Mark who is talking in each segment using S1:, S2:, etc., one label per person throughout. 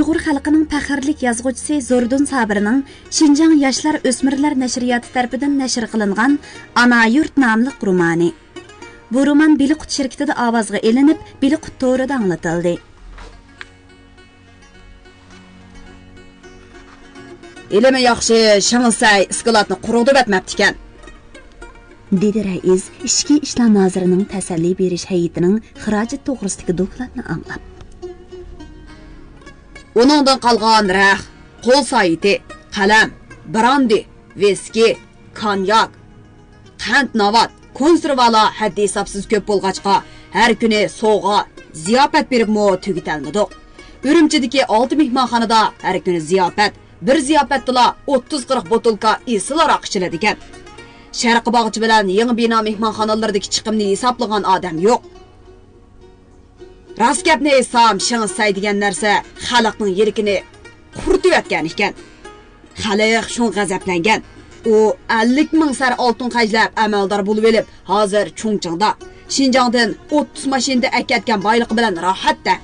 S1: Uyghur xalqining faxrlik yozuvchisi Zordun Sabirning Şinjan Yoshlar O'smirlar nashriyoti tarafidan nashr qilingan Ana yurt nomli romani. Bu roman Biliqut shirkatida ovozga elinib, Biliqut to'rida anglatildi.
S2: Elimi yaxshi, Şansay iskolatni quruvdi batmabdi ekan.
S1: Dedi rais Ichki ishlar nozirining tasalli berish hayitining xarajat to'g'risidagi dokladni anglab.
S2: Onundan qalğan rəx, qol sayiti, qalam, brandi, viski, konyak, qand navat, konservala haddi hesabsız köp bolğaçqa hər günü soğuğa, ziyafət berib mo tügitəlmidik. Ürümçidiki 6 mehmanxanada hər günü ziyafət, bir ziyafətdila 30-40 botulka isil araq içiladigan. Şərqi bağçı bilan yeni bina mehmanxanalardakı chiqimni hesaplagan adam yo'q. Rast gapni esam, Şansay degan narsa xalqning yerkini quritib yotgan ekan. Xalq shun g'azablangan. U 50 ming sar oltin qajlab amaldor bo'lib elib, hozir Chongqingda, Şinjandan 30 mashinada akatgan boyliqi bilan rohatda.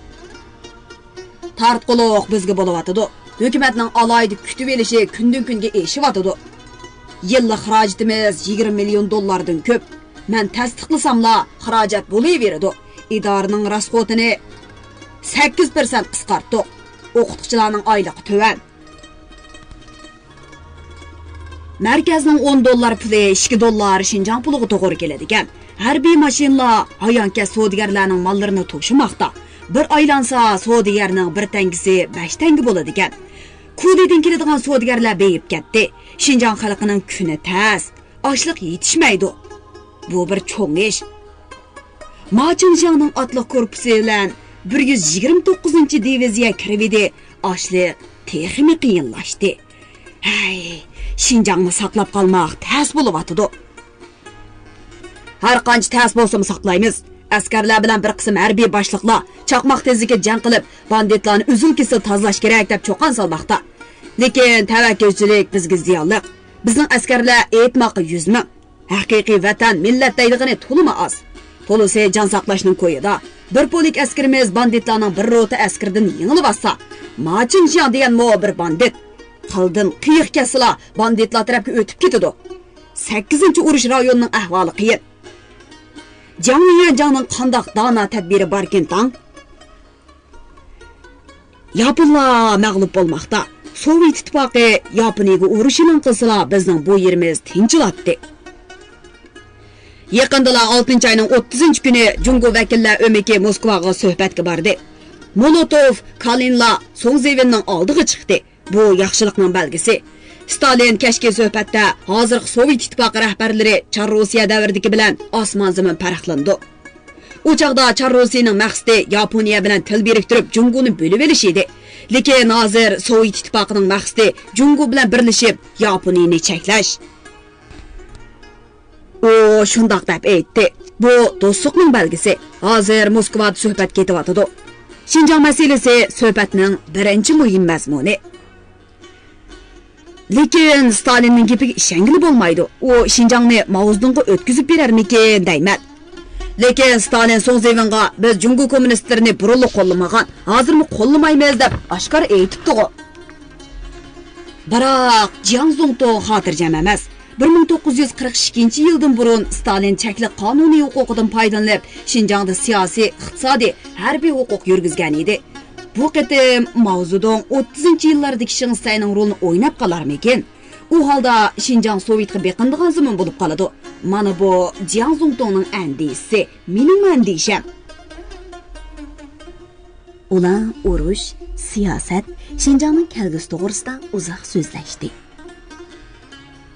S2: Tartquloq bizga bo'layotdi. Hukumatning alayda kutib elishi kundan-kunga eshiyotidu. Yillik xarajatimiz 20 million dollardan ko'p. Men tasdiqlasamla xarajat bo'laveradi. İdarenin rasxotini 8% qisqartdi. O'qituvchilarning oyligi to'van. Markazning 10 dollar puli 2 dollar Şinjan puliga to'g'ri keladigan. Harbiy mashinalar hayonka savdogarlarning mollarini to'shimoqda. Bir aylansa savdogarning bir tangisi 5 tangi bo'ladigan. Kudidan keladigan savdogarlar beyib ketdi. Şinjan xalqining kuni tas, ochliq yetishmaydi. Bu bir cho'ng ish. Machinjanning otliq korpusi bilan 129-diviziya kiribdi. Ochliq texnik qiyinlashdi. Hay, Şinjanni saqlab qolmoq tas bo'layotdi. Har qancha tas bo'lsa saqlaymiz. Askarlar bilan bir qism harbiy boshliqlar chaqmoq tezligiga jang qilib, banditlarni uzun-kesil tozalash kerak deb cho'qon solmoqda. Lekin tavakkülchilik bizga ziyonliq. Bizning askarlar aytmoqi 100 ming. Haqiqiy vatan millat deydigini to'limi az. To'lisi jon saqlashning ko'yida. Bir polik askarimiz banditlarning bir rota askardan yengilib olsa, Machinjian degan mo bir bandit qildin qiyiq kesila banditlar tarafga o'tib ketadi. 8-urush rayonining ahvoli qiyin. Jangning qandaq dana tadbiri barkin tang. Yaponlar mag'lub bo'lmoqda. Sovet ittifoqi Yaponiyaga urushini qilsalar bizning bu yerimiz tinchiladi. Yaqinda 6 oyning 30 kuni Jungo vakillar o'miki Moskvaga suhbatga bordi. Molotov, Kalinlar Songzevenning oldiga chiqdi. Bu yaxshilikning belgisi. Stalin kashki suhbatda hozirgi Sovet ittifoqi rahbarlari Char Rossiya davridagi bilan osmon zamin farqlandi. U chaqda Char Rossiyaning maqsadi Yaponiya bilan til biriktirib Jungoni bo'lib olish edi. Lekin hozir Sovet ittifoqining maqsadi Jungo bilan birlashib Yaponiyani cheklash. O shundoq deb aytdi. Bu do'stlikning belgisi. Hozir Moskvada suhbat ketyapti. Şinjan masalasi suhbatning birinchi muhim mazmuni. Lekin Stalinning gapiga ishongili bo'lmaydi. U Şinjanni Maozdunga o'tkazib berarmikin deyman. Lekin Stalin Songzevenga biz Jungo kommunistlarini burunli qo'llamagan, hozirmi qo'llamaymiz deb oshkor aytibdi. Biroq Jiang Zongtong xotirjam emas. 1942 yildan burun Stalin chekli qonuniy huquqidan foydalanib, Şinjanda siyosiy, iqtisodiy, harbiy huquq yurgizgan edi. Bu qitim Mao Zedong 30-yillardagi Şansayning rolini o'ynab qolarmikin? U holda Şinjan Sovetga beqindigan zaman bo'lib qoladi. Mana bu Jiang Zongtongning andisi, mening andisham. Ular urush, siyosat, Şinjanning kelgusi to'g'risida uzoq so'zlashdi.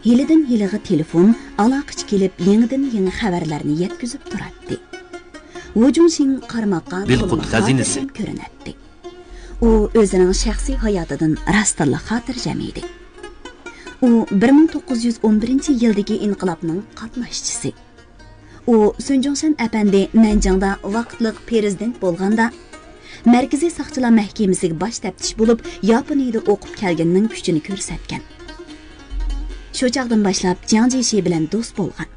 S2: Yilidan yiliga telefon aloqachi kelib, yangi xabarlarni yetkazib turadi. Vujunsin qarmoqqa
S3: Biliqut xazinasi
S1: ko'rinadi. U o'zining shaxsiy hayotidan rostilla xotirjam edi. U 1911-yildagi inqilobning qatnashchisi. U Sunjongshan apandi Nanjangda vaqtliq prezident bo'lganda Markaziy soqchilar mahkamasiga bosh taftish bo'lib, Yaponiyada o'qib kelganning kuchini ko'rsatgan. Shu chaqdan boshlab Jiang Jishi bilan do'st bo'lgan.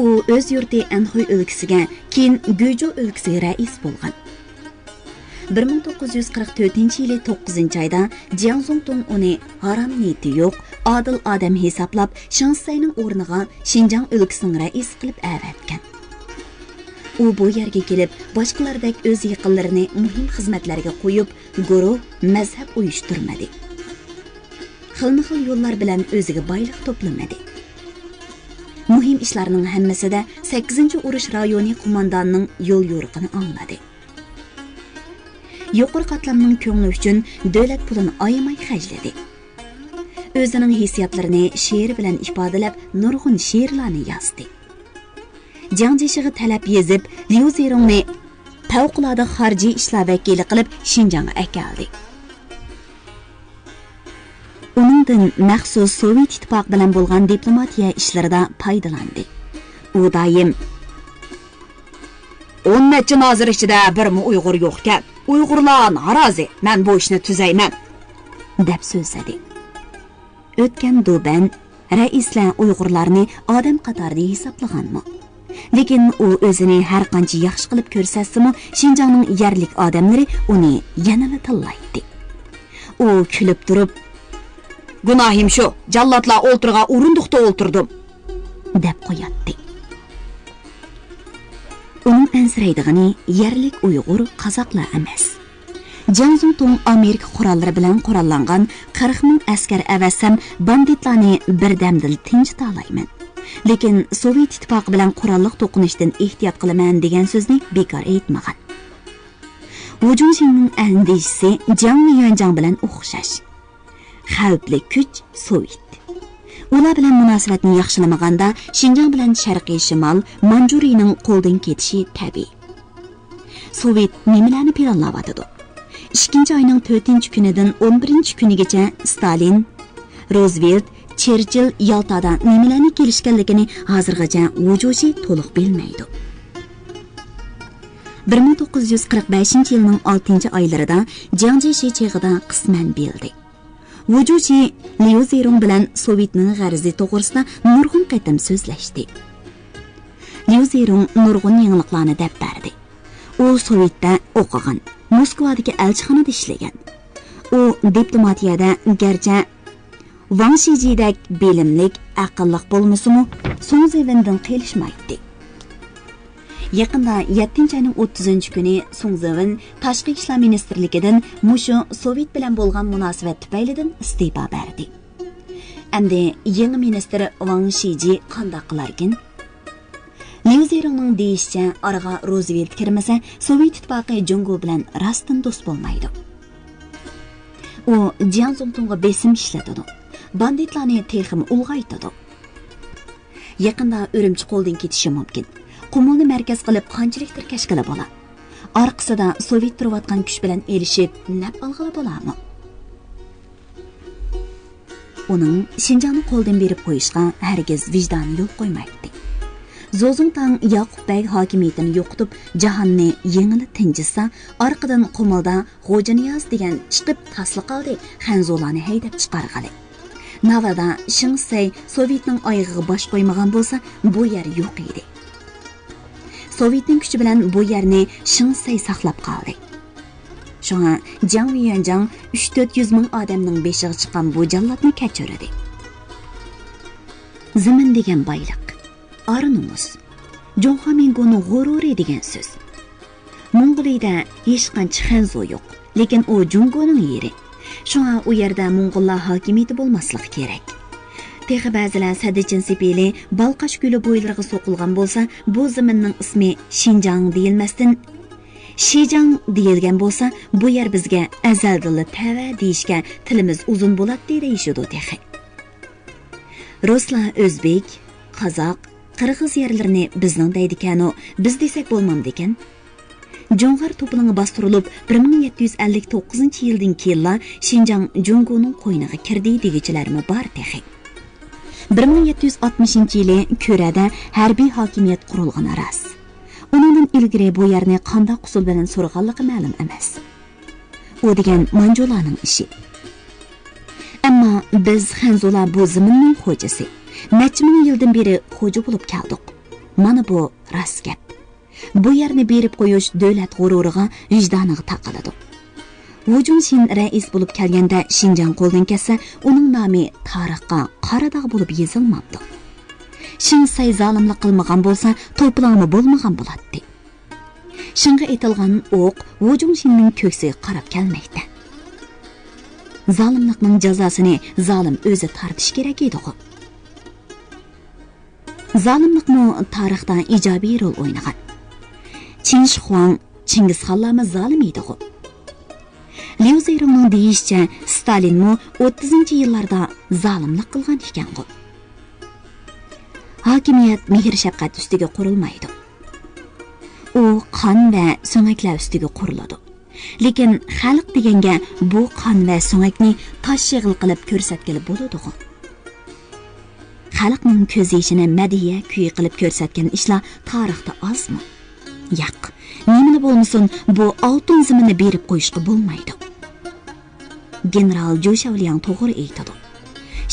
S1: U o'z yurti Anhui o'lkasiga, keyin Guizhou o'lkasiga rais bo'lgan. 1944-yili 9-oyda Jiang Zongtong uni haram niyati yo'q, adil odam hisoblab Shansayning o'rniga Xinjiang o'lkasining raisi qilib avatgan. U bu yerga kelib, boshqalardek o'z yaqinlarini muhim xizmatlarga qo'yib, guruh, mazhab uyushtirmadi. Xilma-xil yo'llar bilan o'ziga boylik to'plamadi. Muhim ishlarning hammasida 8-urush rayoni qo'mondonining yo'l yo'riqini angladi. Yuqori qatlamning ko'ngli uchun davlat pulini ayamay xarjladi. O'zining hissiyotlarini she'r bilan ifodalab, nurg'un she'rlarni yozdi. Jiang Jishig'i talab yezib, Liu Zirongni favqulodda xorijiy ishlar vakili qilib Xinjiangga akeldi. Uningdan maxsus Sovet ittifoqi bilan bo'lgan diplomatiya ishlarida foydalandi. U doim
S2: 10 necha nozir ichida birmi Uyg'ur yo'q ekan. Uyg'urlar norozi, men bu ishni tuzayman,
S1: deb so'zladi. O'tgan Doban raislar Uyg'urlarni odam qatorida hisoblaganmi? Lekin u o'zini har qancha yaxshi qilib ko'rsatsa-mu, Xinjiangning yerlik odamlari uni yanada tillaydi. U kulib turib,
S2: "Gunohim shu, jallodlar o'ltirgan o'rindiqda o'ltirdim",
S1: deb qo'yadi. Uning ansiraydigani yerlik Uyg'ur qozoqlar emas. Jiang Zongtong Amerika qurollari bilan qurollangan 40 ming askar avassam banditlarni birdamdil tinchita olayman. Lekin Sovet ittifoqi bilan qurolliq to'qinishdan ehtiyot qilaman degan so'zni bekor aytmagan. Wu Junxingning andishisi Jiang Yuanjang bilan o'xshash. Xavfli kuch Sovet. Ular bilan munosabatni yaxshilamaganda Xinjiang bilan Sharqiy Shimol Manjuriyaning qo'ldan ketishi tabiiy. Sovet nimalarni planlayotdi? 2-oyning 4-kunidan 11-kunigacha Stalin, Roosevelt, Churchill Yaltada nimalarni kelishganligini hozirgacha Vujushi to'liq bilmaydi. 1945-yilning 6-oylarida Jiang Jishi cheg'ida qisman bildi. Vujushi Liu Zirong bilan Sovetning g'arzi to'g'risida nurg'un qatam so'zlashdi. Liu Zirong nurg'un yangiliklarni deb berdi. U Sovetda o'qigan, Moskvadagi elchixonada ishlagan. U diplomatiyada garchi Wang Shijidek bilimlik, aqlliq bo'lmasa-mu, Song Zevendan qilishmaydi. Yaqinda 7-oyning 30-kuni Song Zeven Tashqi ishlar ministrligidan mushu Sovet bilan bo'lgan munosabat tufaylidan iste'fo berdi. Endi yangi ministr Wang Shiji qanday qilarkin? Liu Zirongning deyishicha, oraga Roosevelt kirmasa, Sovet ittifoqi Jungo bilan rostdan do'st bo'lmaydi. U Jiang Zongtongga besim ishlatadi. Banditlarni texim ulg'aytadi. Yaqinda Urumchi qo'ldan ketishi mumkin. Qumulni markaz qilib qanchalik tirkash qilib ola. Orqasida Sovet turayotgan kuch bilan erishib, nab olg'ila bo'larmi? Uning Xinjiangni qo'ldan berib qo'yishga hargiz vijdoni yo'l qo'ymaydi. Zozongtang Yaqubbey hokimiyatini yo'qotib, jahonni yengilib tinchisa, orqadan Qumulda Xo'janiyaz degan chiqib tasliqaldi Xanzolarni haydab chiqarg'ali. Navada Shingsay Sovetning oyog'iga bosh qo'ymagan bo'lsa, bu yer yo'q edi. Sovetning kuchi bilan bu yerni Shingsay saqlab qoldi. Shunga Jiang Yuanjang 3-400 ming odamning beshiga chiqqan bu jallodni kechirdi. Zamin degan boylik, Arnumus, Jonxamingoning g'ururi degan so'z. Mong'oliyada hech qancha Xanzo yo'q, lekin u Jungoning yeri. Shunga u yerda Mong'ollar hokimiyati bo'lmasligi kerak. Texi ba'zilar Sadichin Sipili Balqash ko'li bo'ylariga so'qilgan bo'lsa, bu zaminning ismi Xinjiang deyilmasdan Xinjiang deyilgan bo'lsa, bu yer bizga azaldan tava deyishga tilimiz uzun bo'ladi deyishadi texi. Ruslar O'zbek, Qozoq, Qirg'iz yerlarini bizning deydikanu, biz desak bo'lmamdi ekan. Jongar to'piling'i bostirilib 1759-yildan keyin Xinjiang Jungoning qo'yniga kirdi degichilarmi bor texi. 1760-yili Ko'rada harbiy hokimiyat qurilgan aras. Undan ilgari bu yerni qanday usul bilan so'rg'anligi ma'lum emas. U degan manjularning ishi. Ammo biz Xanzolar bu zaminning xo'jasi. Necha ming yildan beri xo'ja bo'lib keldik. Mana bu rost gap. Bu yerni berib qo'yish davlat g'ururiga, vijdoniga taqaladi. Hu Junxin rais bo'lib kelganda Xinjiang qo'ldan ketsa, uning nomi tarixga qora dog' bo'lib yozilmabdi. Shinsay zolimlik qilmagan bo'lsa, to'planma bo'lmagan bo'ladi. Shinga etilgan o'q Hu Junxinning ko'ksiga qarab kelmoqda. Zolimlikning jazosini zolim o'zi tortish kerak edi. Zolimlikmi tarixda ijobiy rol o'ynagan. Qin Shi Huang, Chingizxonlarmi zolim edi. Liu Zirongning deyishicha, Stalinmi 30-yillarda zolimlik qilgan ekan. Hokimiyat mehr-shafqat ustiga qurilmaydi. U qon va so'ngaklar ustiga quriladi. Lekin xalq deganga bu qon va so'ngakni toshshig'il qilib ko'rsatgili bo'ladi. Xalqning ko'z yeshini madiya kuyi qilib ko'rsatgan ishlar tarixda ozmi? Yo'q. Nimani bo'lmasin, bu oltin ziminni berib qo'yishga bo'lmaydi. General Zhou Xiaoliang to'g'ri aytadi.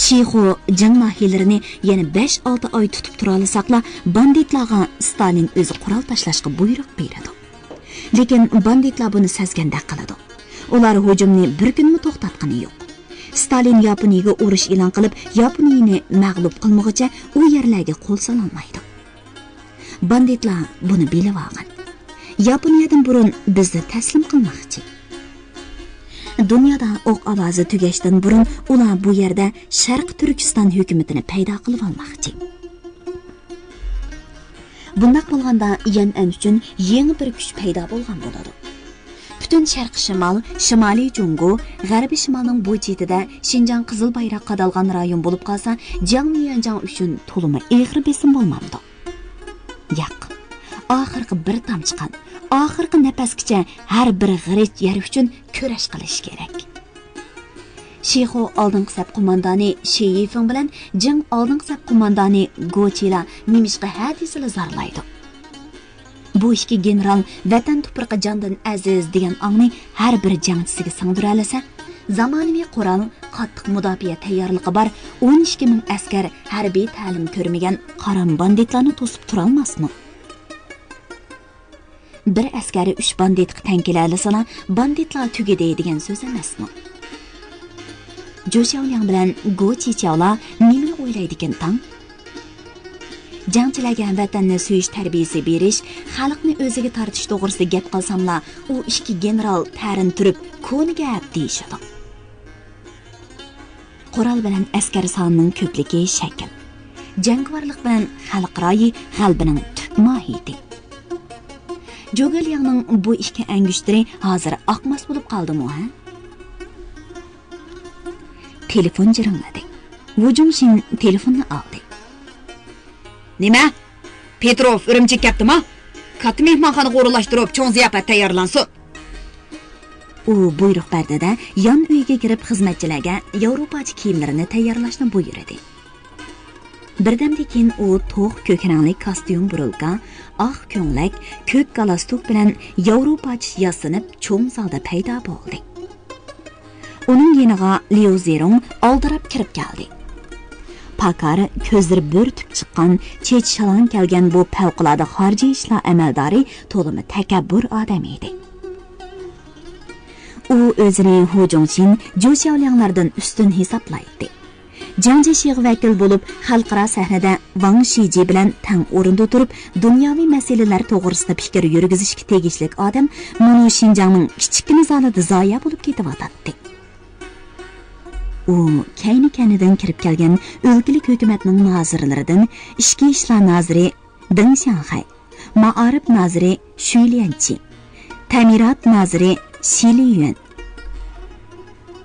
S1: Shixo jang nahilarini yana 5-6 oy tutib tura olsaqla, banditlarga Stalin o'zi qurol tashlashga buyruq beradi. Lekin banditlar buni sezganda qiladi. Ular hujumni bir kunmi to'xtatgani yo'q. Stalin Yaponiyaga urush e'lon qilib, Yaponiyani mag'lub qilmoqcha u yerlarga qo'l sololmaydi. Banditlar buni bilib olgan. Yaponiyadan burun bizni taslim qilmoqchi. Dunyoda o'q ovozi tugashdan burun ular bu yerda Sharq Turkiston hukumatini paydo qilib olmoqchi. Bunday bo'lganda Yan'an uchun yangi bir kuch paydo bo'lgan bo'ladi. Butun Sharq Shimol, Shimoliy Jungo, G'arbiy Shimolning bu chetida Xinjiang qizil bayroq qadalgan rayon bo'lib qolsa, Jiangmiyanjiang uchun to'limi eg'ir besim bo'lmamdi. Yo'q. Oxirgi bir tomchi qon, oxirgi nafasgacha har bir g'irich yer uchun kurash qilish kerak. Shixo oldingi saf qo'mondoni Shi Yifeng bilan Jing oldingi saf qo'mondoni Go Chila nimishqa hadisini zarlaydi. Bu ikki general vatan tuprog'i jondan aziz degan ongni har bir jangchisiga singdira olsa, zamonaviy qurol, qattiq mudofaa tayyorligi bor 12 ming askar harbiy ta'lim ko'rmagan qaram banditlarni to'sib tura olmasmi? Bir askari 3 banditga tankilalasana, banditlar tugadi degan so'z emasmi? Zhou Xiaoliang bilan Go Chichaola nimani o'ylaydi ekan tang? Jangchilarga vatanni suyish tarbiyasi berish, xalqni o'ziga tortish to'g'risida gap qilsamlar, u ikki general ta'rin turib, ko'ni gap deyishadi. Qurol bilan askar sonining ko'pligi shakl. Jangvorlik bilan xalqroyi g'albining tub mohiyati. Jo'g'alyangning bu ikki angushtiri hozir oqmas bo'lib qoldimi, ha? Telefon jiringladi. Wu Junxin telefonni oldi. Nima? Petrov Urumchi kaptimi? Katta mehmonxonaga o'rinlashtirib, cho'ng ziyofat tayyorlansin. U buyruq berdida yon uyga kirib xizmatchilarga Yevropachi kiyimlarini tayyorlashni buyurdi. Birdamdan keyin u to'q ko'k rangli kostyum burilgan, oq ko'nglak, ko'k galastuk bilan Yevropachi yasinib cho'ng zalda paydo bo'ldi. Uning yeniga Liu Zirong oldirab kirib keldi. Pakar ko'zlari bo'rtib chiqqan, chech-shalon kelgan bu favqulodda xorijiy ishlar amaldori to'limi takabbur odam edi. U o'zini Hu Junxin, Zhou Xiaolianglardan ustun hisoblaydi. Jangjishig vakil bo'lib, xalqaro sahnada Wang Shiji bilan tang o'rinda turib, dunyoviy masalalar to'g'risida fikr yurgizishga tegishli odam mana Xinjiangning kichikina zalida zoya bo'lib ketyapti. U kayni-kanidan kirib kelgan o'lkalik hukumatning nozirlaridan ichki ishlar noziri Deng Xianhai, Ma'arif noziri Xu Lianqi, ta'mirot noziri Xi Liyuan,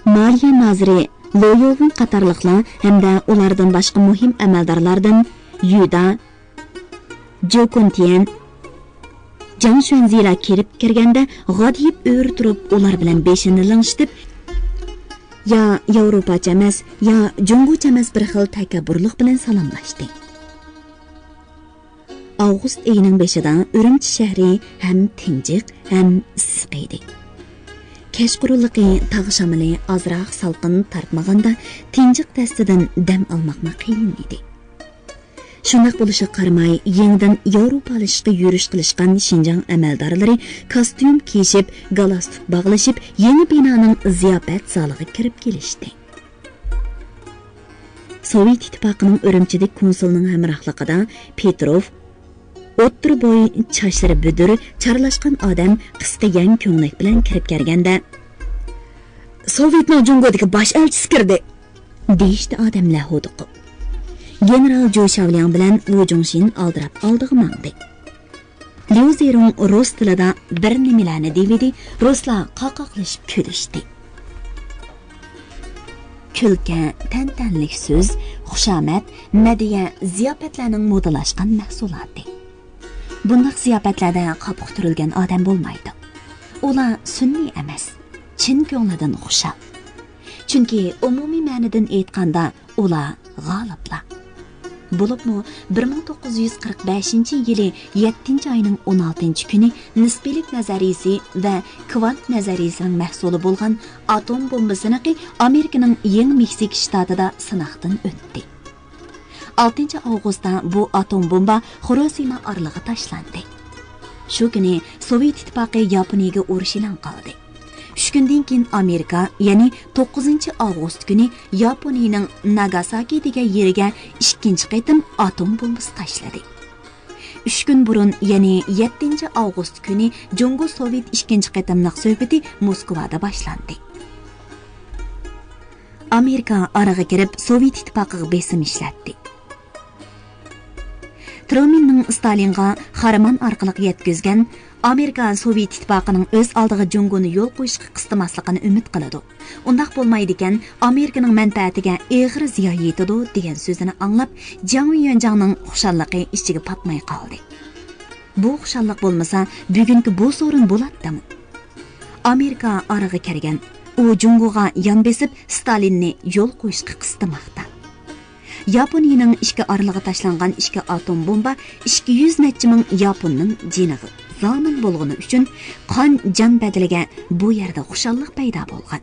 S1: moliya noziri Lo Yovin qatorliqlar hamda ulardan boshqa muhim amaldorlardan Yuda, Zhou Kuntian, Jiang Xuanzila kirib kirganda g'odiyib o'yir turib ular bilan beshini langshitib, ya Yevropacha emas, ya Jungocha emas bir xil takabburlik bilan salomlashdi. Avgust oyining 5-dan Urumchi shahri ham tinchiq, ham issiq edi. Kechqurunligi tog' shamili ozroq salqin tartmaganda tinchiq dastidan dam olmoqni qiyin edi. Shundoq bo'lishiga qaramay, yangidan Yevropalashishga yurish qilishgan Xinjiang amaldorlari kostyum kiyishib, galastuk bog'lashib, yangi binoning ziyofat zaliga kirib kelishdi. Sovet ittifoqining Urumchidagi konsulining hamrohligida Petrov o'ttir bo'y chochlari budur, charlashgan odam qisqa yang ko'nglik bilan kirib kelganda Sovetning Jungodagi bosh elchisi kirdi, deyishdi odamlar huduqib. General Zhou Xiaoliang bilan Wu Zhongxin oldirab oldiga mangdi. Liu Zerong rus tilida bir nimalarni deydi, ruslar qaqoqlashib kulishdi. Kulka, tantanlik so'z, xushomat, madiya ziyofatlarning modalashgan mahsuloti. Bunday ziyofatlarda qopiq turilgan odam bo'lmaydi. Ular sunniy emas, chin ko'nglidan xushal. Chunki umumiy ma'nodan aytganda ular g'oliblar. Bo'libmi 1945-yili 7-oyning 16-kuni nisbiylik nazariyasi va kvant nazariyasining mahsuli bo'lgan atom bombasini Amerikaning Yangi Meksik shtatida sinovdan o'tdi. 6-avgustda bu atom bomba Xirosima orlig'iga tashlandi. Shu kuni Sovet ittifoqi Yaponiyaga urush e'lon qildi. 3 kundan keyin Amerika, ya'ni 9-avgust kuni Yaponiyaning Nagasaki degan yeriga 2-qatim atom bombasi tashladi. 3 kun burun, ya'ni 7-avgust kuni Jungo Sovet 2-qatimliq suhbati Moskvada boshlandi. Amerika oraga kirib Sovet ittifoqiga besim ishlatdi. Trumanning Stalinga Xaraman orqali yetkazgan Amerika Sovet ittifoqining o'z oldiga Jungoni yo'l qo'yishga qistamasligini umid qiladi. Undaq bo'lmaydi ekan, Amerikaning manfaatiga eg'ir ziyon yetadi degan so'zini anglab, Jiang Yuanjangning xushalliqi ichiga patmay qoldi. Bu xushalliq bo'lmasa, bugungi bu so'rin bo'ladimi? Amerika oraga kirgan, u Jungoga yon besib Stalinni yo'l qo'yishga qistamoqda. Yaponiyaning ishga orlig'iga tashlangan ishga atom bomba 200 necha ming Yaponning jiniga zomin bo'lgani uchun qon jon badaliga bu yerda xushallik paydo bo'lgan.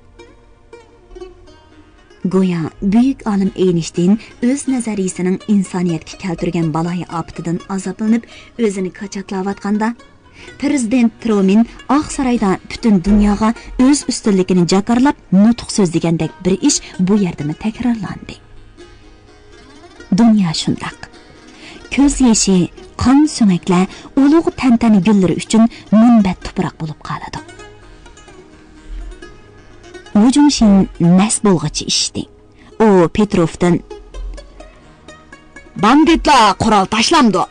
S1: Go'yo buyuk olim Eynshteyn o'z nazariyasining insoniyatga keltirgan baloyi ofatidan azoblanib o'zini qachotlayotganda, prezident Truman Oq saroyda butun dunyoga o'z ustunligini jakarlab nutq so'zlagandek bir ish bu yerda takrorlandi. Dünya shundoq. Ko'z yoshi, qon so'ngaklar ulug' tantana gullari uchun munbat tuproq bo'lib qoladi. Wu Zhongxin mas bo'lg'ichi ishdi. U Petrovdan banditlar qurol tashlamdi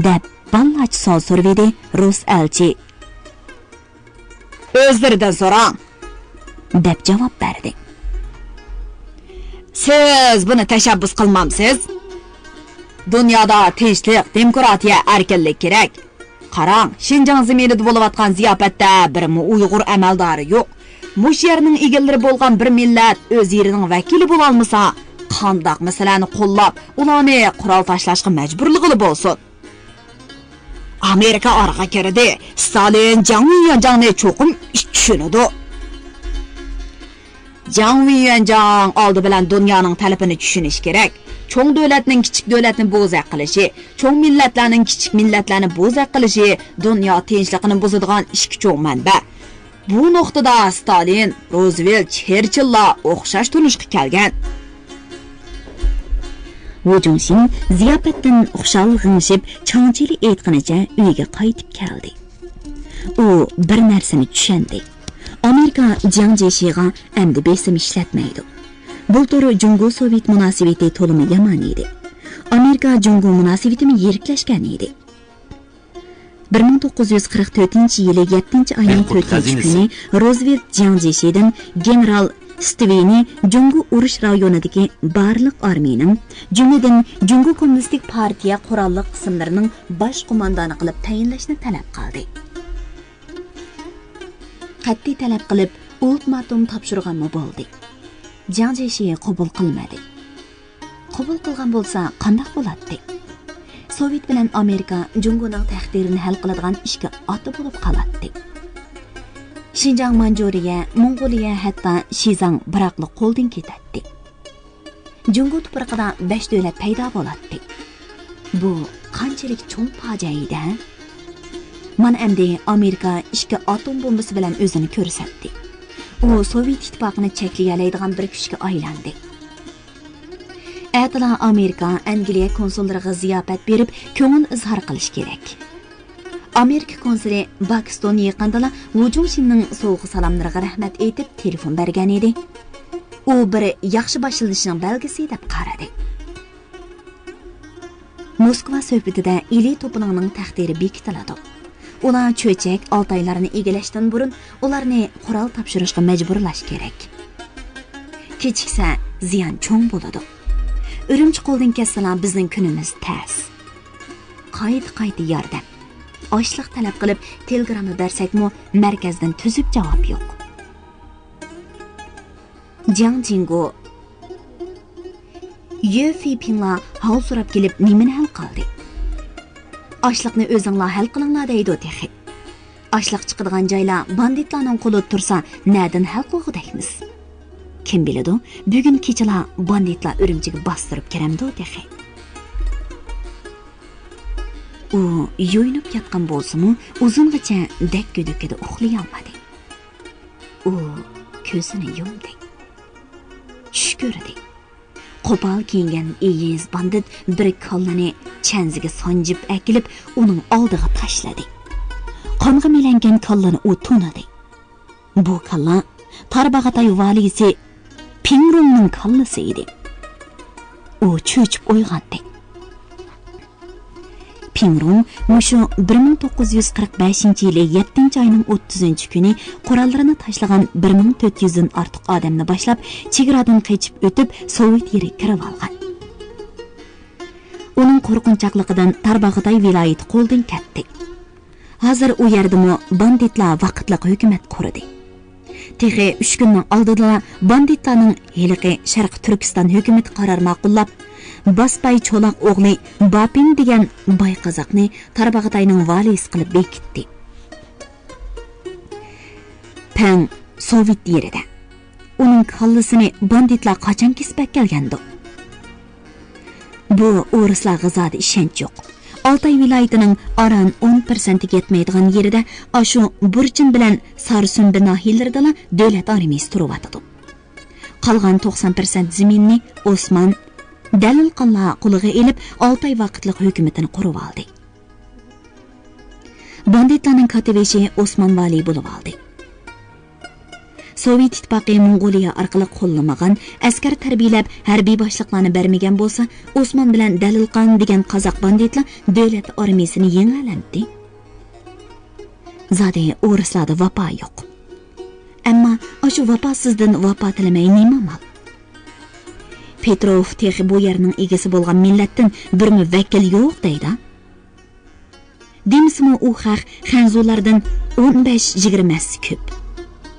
S1: deb ballach savol so'radi rus elchi. O'zlaridan so'rang deb javob berdi. Siz buni tashabbus qilmamsiz? Dunyoda tinchlik, demokratiya, erkinlik kerak. Qarang, Xinjiang zaminida bo'layotgan ziyofatda birmi Uyg'ur amaldori yo'q. Mush yerning egallari bo'lgan bir millat o'z yerining vakili bo'la olmasa, qandoq masalani qo'llab, ularni qurol tashlashga majburligi bo'lsin. Amerika orqa kirdi. Stalin Jiang Yuanjangni cho'qim tushunadi. Jiang Yuanjang oldi bilan dunyoning talabini tushunish kerak. Cho'ng davlatning kichik davlatni bo'zaq qilishi, cho'ng millatlarning kichik millatlarni bo'zaq qilishi dunyo tinchligini buzadigan ikki cho'ng manba. Bu nuqtada Stalin, Roosevelt, Churchilllar o'xshash turishga kelgan. Wu Zhongxin ziyofatdan xushal g'ingshib, changchili aytganicha uyiga qaytib keldi. U bir narsani tushundi. Amerika Jiang Jishiga endi besim ishlatmaydi. Bu turi Jungo Sovet munosabati to'limi yomon edi. Amerika Jungo munosabatini yiriklashgan edi. 1944-yili 7-oyning 4-kuni Roosevelt Jiang Jishidan general Steveni Jungo urush rayonidagi barliq armiyaning, jumladan Jungo Kommunistik partiya qurolli qismlarining bosh qo'mondoni qilib tayinlashni talab qildi. Qat'iy talab qilib, ultimatum topshirganmi bo'ldi. Jiang Jishi qabul qilmadi. Qabul qilgan bo'lsa, qanday bo'ladi? Sovet bilan Amerika Jungoning taqdirini hal qiladigan ishga oti bo'lib qoladi. Xinjiang, Manjuriya, Mongoliya, hatto Shizang biroqli qo'ldan ketadi. Jungo tuprog'ida 5 davlat paydo bo'ladi. Bu qanchalik cho'ng fojia edi. Mana endi Amerika 2 atom bombasi bilan o'zini ko'rsatdi. U Sovet ittifoqini cheklayalaydigan bir kuchga aylandi. Atla Amerika Angliya konsullariga ziyofat berib, ko'ngil izhor qilish kerak. Amerika konsuli Bakiston yaqindala Vujungshinning so'g'i salomlariga rahmat aytib telefon bergan edi. U bir yaxshi boshlanishning belgisi deb qaradi. Moskva suhbatida Ili to'polonning taqdiri bekitiladi. Ular cho'chak Altaylarni egallashdan burun ularni qurol topshirishga majburlash kerak. Kechiksa ziyon cho'ng bo'ladi. Urumchi qo'ldan ketsalar bizning kunimiz tas. Qayt yordam. Ochliq talab qilib telegramma bersakmi, markazdan tuzib javob yo'q. Jiang Jinggu Yu Fipingla hal so'rab kelib, nimani hal qildi? Ochliqni o'zinglar hal qilinglar deydi texi. Ochliq chiqadigan joylar banditlarning qo'lida tursa, nadan hal qilgudakmiz? Kim biladi, bugun kechalar banditlar Urumchiga bostirib kiramdi texi. U yo'yinib yotgan bo'lsa-mu, uzungacha dakka-dukkada uxlay olmadi. U ko'zini yumdi. Tush ko'rdi. Qo'pol kiyingan egiz bandit bir kallani chanziga sanjib akilib, uning oldiga tashladi. Qonga milangan kallani u tunadi. Bu kalla Tarbag'atay valisi Pingrungning kallasi edi. U cho'chib uyg'ondi. Pingrung mushu 1945-yili 7-oyning 30-kuni qurollarini tashlagan 1400 dan ortiq odamni boshlab chegaradan qochib o'tib Sovet yeriga kirib olgan. Uning qo'rqinchligidan Tarbag'atay viloyati qo'ldan ketdi. Hozir u yerdami banditlar vaqtliq hukumat qurdi. Texi 3 kunning oldida banditlarning heliqi Sharq Turkiston hukumati qaror ma'qullab, Basbay Cho'loq o'g'li Bapin degan boy qozoqni Tarbag'atayning valisi qilib bekitdi. Pang Sovet yerida. Uning kallasini banditlar qachon kesib kelgandi? Bu o'rislar g'azada ishonch yo'q. Altay viloyatining aran 10% yetmaydigan yerida ashu Burchin bilan Sarsunbi nahiylarida davlat armiyasi turib. Qolgan 90% zaminni Osman Dalil qalla qo'liga elib Altay vaqtliq hukumatini qurib oldi. Banditlarning katibishi Osman Vali bo'lib oldi. Sovet ittifoqi Mongoliya orqali qo'llamagan, askar tarbiyalab harbiy boshliqlarni bermagan bo'lsa, Osman bilan Dalilqon degan qozoq banditlar davlat armiyasini yengilandi. Zade o'rislarda vafo yo'q. Ammo o'sha vafosizdan vafo tilamay nima mal? Petrov texi bu yerning egasi bo'lgan millatdan bir vakil yo'q deydi. Demismi u xalq xanzulardan 15-20 ko'p.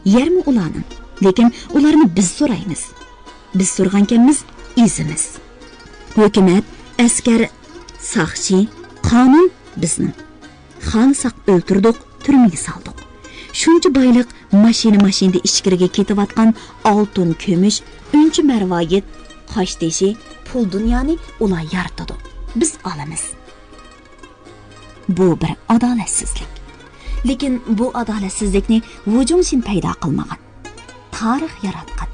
S1: Yermi ularning, lekin ularni biz so'raymiz. Biz so'rgankanmiz izimiz. Hukumat, askar, saqchi, qonun bizning. Xonsaq o'ltirdik, turmaga soldik. Shuncha boyliq mashinada ichkiriga ketayotgan oltin, kumush, uncha marvoyit, qoshdeshi, pul dunyoni ular yaratadi. Biz olamiz. Bu bir adolatsizlik. Lekin bu adolatsizlikni Vujungshin paydo qilmagan. Tarix yaratgan.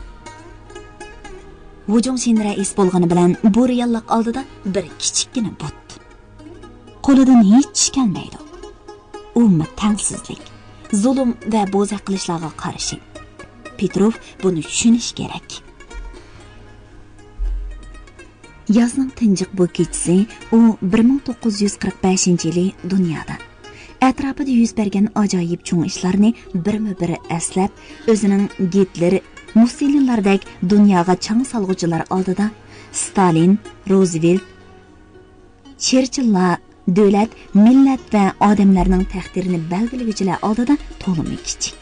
S1: Vujungshin rais bo'lgani bilan bu reallik oldida bir kichikgina but. Qo'lidan hech ish kelmaydi. Umma tangsizlik, zulm va bo'za qilishlarga qarshi. Petrov buni tushunish kerak. Yozning tinjiq bu kechasi u 1945-yili dunyoda atrofida yuz bergan ajoyib cho'ng ishlarni birma-biri eslab, o'zining Gitler, Mussolinlardek dunyoga chang solg'uvchilar oldida Stalin, Roosevelt, Churchilllar, davlat, millat va odamlarning taqdirini belgilovchilar oldida to'limi kichik,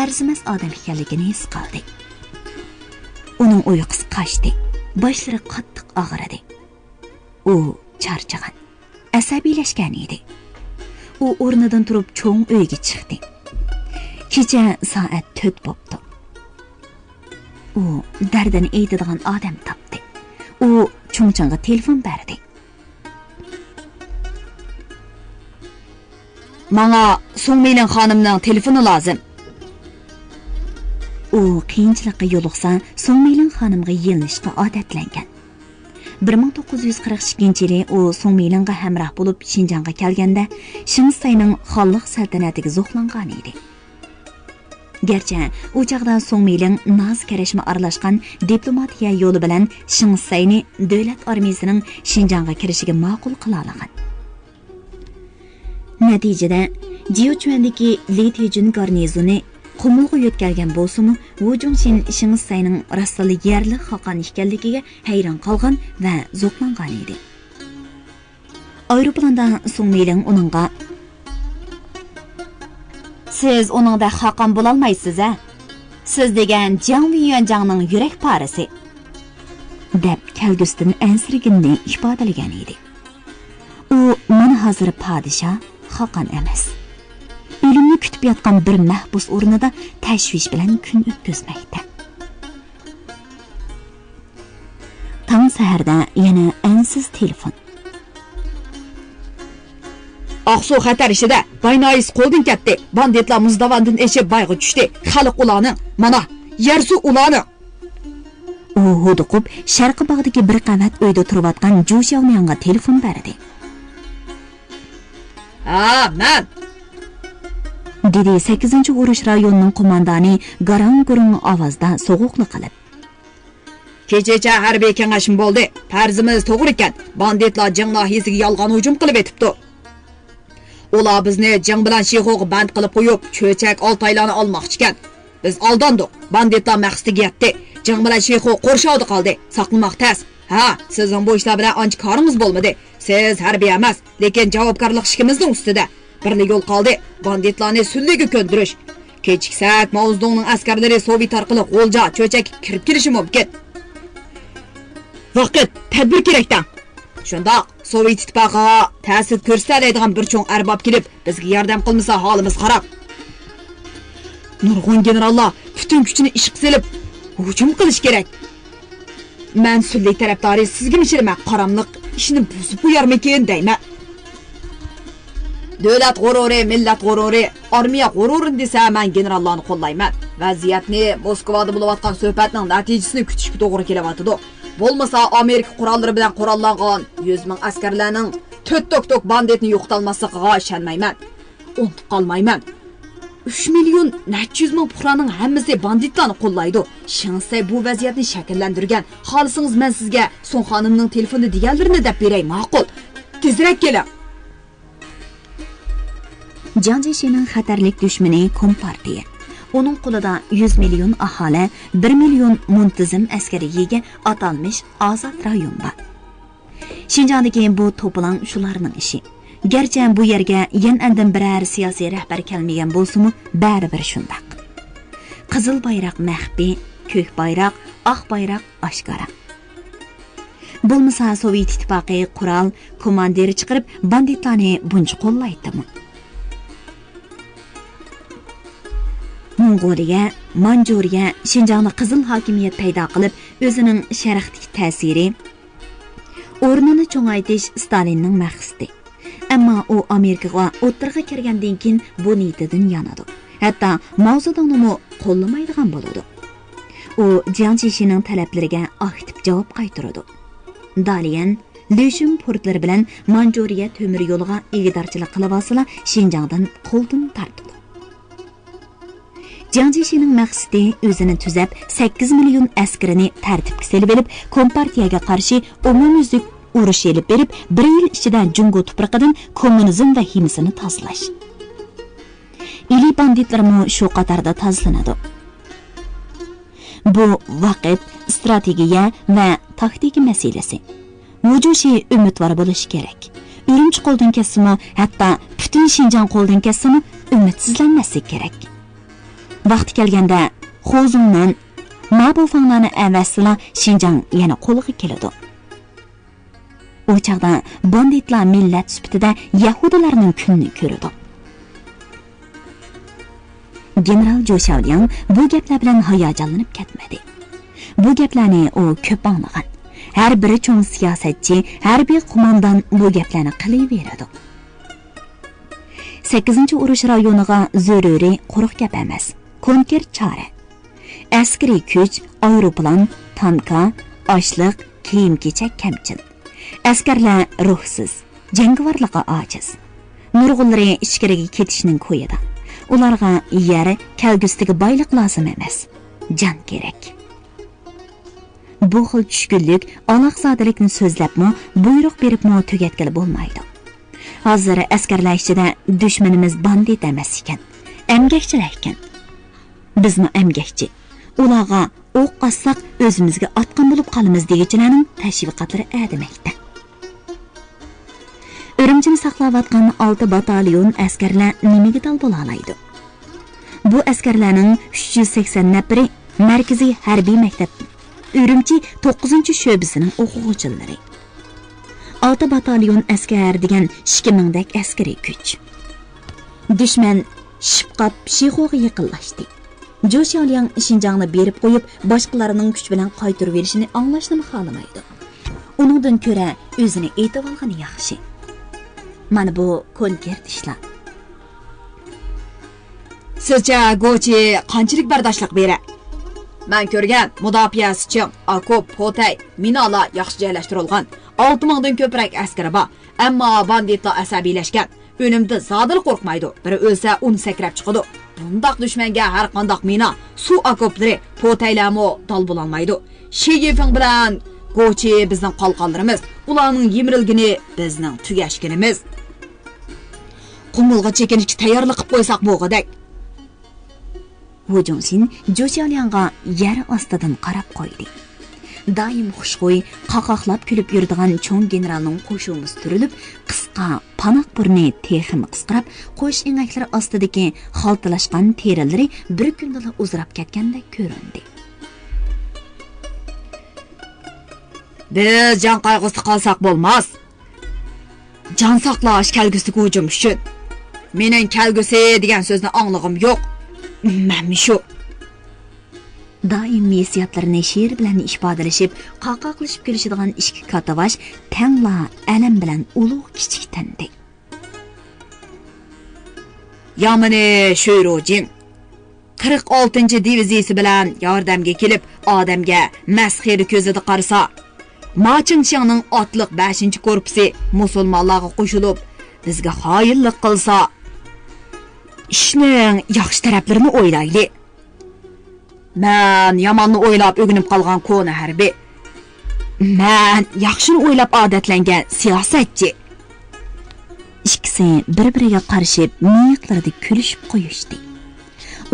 S1: arzimas odam ekanligini his qildi. Uning uyqusi qochdi, boshlari qattiq og'ridi. U charchagan, asabiylashgan edi. U o'rnidan turib cho'ng uyga chiqdi. Kecha soat 4 bo'pti. U dardini aytadigan odam topdi. U cho'ngchanga telefon berdi.
S2: Manga Songmeylin xonimning telefoni lozim.
S1: U qiyinchilikqa yo'liqsa, Songmeylin xonimga yelinishga odatlangan. 1942-yili u Songmeylinga hamroh bo'lib Xinjiangga kelganda, Shingsayning xonlik saltanatiga zo'qlangan edi. Gerçi u chaqda Songmeylin noz karashma aralashgan diplomatiya yo'li bilan Shingsayni davlat armiyasining Xinjiangga kirishiga ma'qul qila olgan. Natijada Jiuquandagi Li Tejun garnizoni qumulga yetkazgan bo'lsa-mu, Wu Jongxin Shingsayning rostli yerli xaqan ekanligiga hayron qolgan va zo'qlangan edi. Aeroplanda Songmeylin uningga "Siz uningda xaqan bo'la olmaysiz, a? Siz degan Jiang Yuanjangning yurak parisi" deb kelgusdan ansirganini ifodalagan edi. U "Men hozir podshoh, xaqan emas. Ölümni kütüp yatqan bir mahbus o'rnida tashvish bilan kun o'tkazmoqda." Tong saharda yana ansiz telefon.
S2: Aqsu xatar ishida Baynois qo'ldan ketdi. Banditlar Muzdavandan eshib bayg'i tushdi. Xalq ularni, mana Yersu ularni.
S1: U huduqib sharqi bag'dagi bir qavat uyda turayotgan Ju Xiaomianga telefon berdi.
S2: Men
S1: dedi 8-urush rayonining qo'mondoni garang-gurung ovozda so'g'uqli qilib.
S2: "Kechacha harbiy kengashim bo'ldi. Farzimiz to'g'ri ekan. Banditlar Jing nahiyasiga yolg'on hujum qilib etibdi. Ular bizni Jing bilan Shixo'ga band qilib qo'yib, cho'chak oltaylarni olmoqchi ekan. Biz aldandik. Banditlar maqsadiga yetdi. Jing bilan Shixo qo'rshovda qoldi. Saqlamoq tas. Ha, sizning bu ishlar bilan ancha koringiz bo'lmadi. Siz harbiy emas, lekin javobgarlik ishimizning ustida. Birli yo'l qoldi. Banditlarni sunliga ko'ndirish. Kechiksak, Maozdongning askarlari Sovet orqali G'o'lja, cho'chak kirib kelishi mumkin. Vaqt, tadbir kerakdan. Shundoq, Sovet ittifoqiga ta'sir ko'rsatadigan bir cho'ng arbab kelib, bizga yordam qilmasa holimiz xarob. Nurg'un generallar butun kuchini ishga solib, hujum qilish kerak. Men sunlik tarafdori sizga mishirman, qaramliq ishni buzib qo'yarmikin deyman. Davlat g'ururi, millat g'ururi, armiya g'ururi desa men generallarni qo'llayman. Vaziyatni Moskvada bo'layotgan suhbatning natijasini kutishga to'g'ri kelyapti. Bo'lmasa Amerika qurollari bilan qurollangan 100 ming askarlarning to'rt-tok banditni yo'qotolmasligiga ishonmayman. Unutib qolmayman. 3 million 400 ming puhraning hammasi banditlarni qo'llaydi. Shingsay bu vaziyatni shakllantirgan. Xolisingiz men sizga Son xonimning telefoni deganlarini deb beray, ma'qul. Tezroq keling. Jiang Jishining xatarlik dushmani Kompartiya. Onun qo'lida 100 million aholi, 1 million muntazam askariga atalmış azad rayon bor. Xinjiangdagi bu to'plan shularning ishi. Gerçi bu yerga yan'andan biror siyosiy rahbar kelmagan bo'lsa-mu, baribir shundoq. Qizil bayroq maxfiy, ko'k bayroq, oq bayroq oshkora. Bo'lmasa Sovet ittifoqi qurol komandiri chiqarib banditlarni buncha qo'llaydimi? Mongoliya, Manjuriya, Xinjiangda qizil hokimiyat paydo qilib, o'zining sharqdagi ta'siri, o'rnini cho'ngaytish Stalinning maqsadi. Ammo u Amerikaga o'tirg'a kirgandan keyin bu niyatidan yanadi. Hatto Mao Zedongni qo'llamaydigan bo'ladi. U Jiang Jishining talablariga aktiv javob qaytaradi. Dalian, Leshun portlari bilan Manjuriya temir yo'liga egidorchilik qilib olsalar, Xinjiangdan qo'ldan tortadi. Jiang Jishining maqsadi o'zini tuzab 8 million askarini tartibga solib olib, kompartiyaga qarshi umumyuzlik urush elib berib, 1 yil ichida Jungo tuproqidan kommunizm va himsini tozalash. Ili banditlarmi shu qatorda tozlanadi. Bu vaqt, strategiya va taktika masalasi. Mujoshi umidvor bo'lishi kerak. Urumchi qo'ldan kessimi, hatto butun Xinjiang qo'ldan kessimi, umidsizlanmaslik kerak. Vaqti kelganda Xozundan Mabufanglarni avasila Xinjiang yana qo'lga keladi. O chaqda banditlar millat sifatida yahudilarning kunini ko'radi. General Zhou Xiaoliang bu gaplar bilan hayajonlanib ketmadi. Bu gaplarni u ko'p anglagan. Har biri cho'ng siyosatchi, harbiy qo'mondon bu gaplarni qilaveradi.
S1: 8 urush rayoniga zaruriy quruq gap emas, konkret chora. Askariy kuch, aeroplan, tanka, ashliq, kiyim-kechak kamchil. Askarlar ruhsiz, jangovarlikqa ojiz. Nurg'unlari ichkariga ketishning ko'yida. Ularga yer, kelgusidagi boylik lozim emas, jon kerak. Bu xil tushkunlik aloqzodalikni so'zlabmi, buyruq beribmi tugatgili bo'lmaydi. Hozir askarlar ichida dushmanimiz bandit emas ekan, emgakchilar ekan. Bizmi emgakchi. Ularga o'q qassak o'zimizga atqan bo'lib qolamiz degichilarning tashviqotlari adimakda. Urumchini saqlayotgan 6 batalyon askarlar nimaga dal bo'la oladi? Bu askarlarning 380 nafari markaziy harbiy maktab Urumchi 9-sho'basining o'quvchilari. 6 batalyon askar degan 2000 dak askariy kuch. Dushman shipqab Shixoga yaqinlashdi. Jo'shalyang Shinjongni berib qo'yib, boshqalarining kuch bilan qaytarib berishini anglashni xohlamaydi. Uningdan ko'ra o'zini aytib olgani yaxshi. Mana bu konkret ishlar.
S2: Sizcha Gochi qanchalik bardoshlik beradi? Men ko'rgan mudofiasi ching, okop, potay, minolar yaxshi joylashtirilgan. 6000 dan ko'proq askari bor. Ammo banditlar asabiylashgan. O'limdan zodil qo'rqmaydi. Biri o'lsa, uni sakrab chiqadi. Bundaq dushmanga har qanday mina, suv okoplari, potaylarmi dal bo'lolmaydi. Sheyefing bilan Gochi bizning qalqonlarimiz, ularning yemirilgini bizning tugashkinimiz. Qumulga chekinishga tayyorlik qilib qo'ysak bo'g'idak.
S1: Wu Jongxin Jo'shalyanga yer ostidan qarab qo'ydi. Doim xushxo'y, qaqoqlab kulib yuradigan cho'ng generalning qo'shuvi turilib, qisqa panoq burni texim qisqirab, qo'sh engaklari ostidagi xaltalashgan terilari bir kunda uzrab ketgandek ko'rindi.
S2: Biz jon qayg'usi qolsak bo'lmas. Jon saqlash kelgusiga hujum uchun. Mening kelgusi degan so'zni anglag'im yo'q. Mana shu.
S1: Doim hissiyotlarini she'r bilan ifodalashib, qaqoqlashib kelishadigan ikki katavash tangla alam bilan ulug' kichik tandi.
S2: Yamini Shoyrojin 46-diviziyasi bilan yordamga kelib, odamga masxir ko'zida qarasa, Machinchiangning otliq 5-korpusi musulmonlarga qo'shilib, bizga xoinlik qilsa, ishning yaxshi taraflarini o'ylayli. Men yomonni o'ylab o'ginib qolgan kona harbiy. Men yaxshini o'ylab odatlangan siyosatchi.
S1: Ikkisi bir-biriga qarshib, miyiqlarida kulishib qo'yishdi.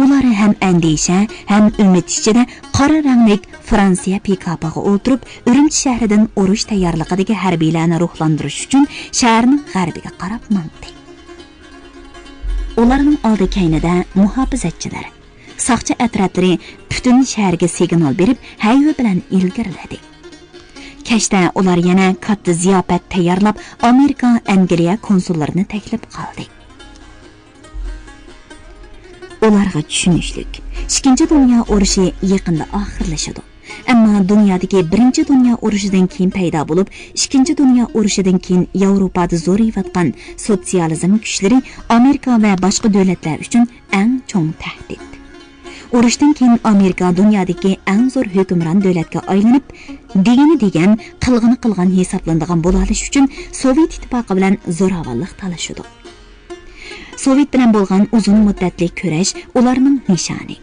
S1: Ular ham andisha, ham umid ichida qora ranglik Fransiya pikapiga o'tirib, Urumchi shahridan urush tayyorligidagi harbiylarni ruhlantirish uchun shaharning g'arbiga qarab mandi. Ularning oldi kaynida muhofizatchilar, saqchi atrotlari butun shaharga signal berib, hayva bilan ilgariladi. Kashda ular yana katta ziyofat tayyorlab, Amerika, Angliya konsullarini taklif qildi. Ularga tushunishlik, Ikkinchi dunyo urushi yaqinda oxirlashadi. Ammo dunyodagi Birinchi dunyo urushidan keyin paydo bo'lib, Ikkinchi dunyo urushidan keyin Yevropada zo'rayotgan sotsializm kuchlari Amerika va boshqa davlatlar uchun eng chong tahdid. Urushdan keyin Amerika dunyodagi eng zo'r hukmron davlatga aylanib, degan qilgan hisoblanadigan bo'lish uchun Sovet ittifoqi bilan zo'ravonlik talashadi. Sovet bilan bo'lgan uzun muddatli kurash ularning nishoni.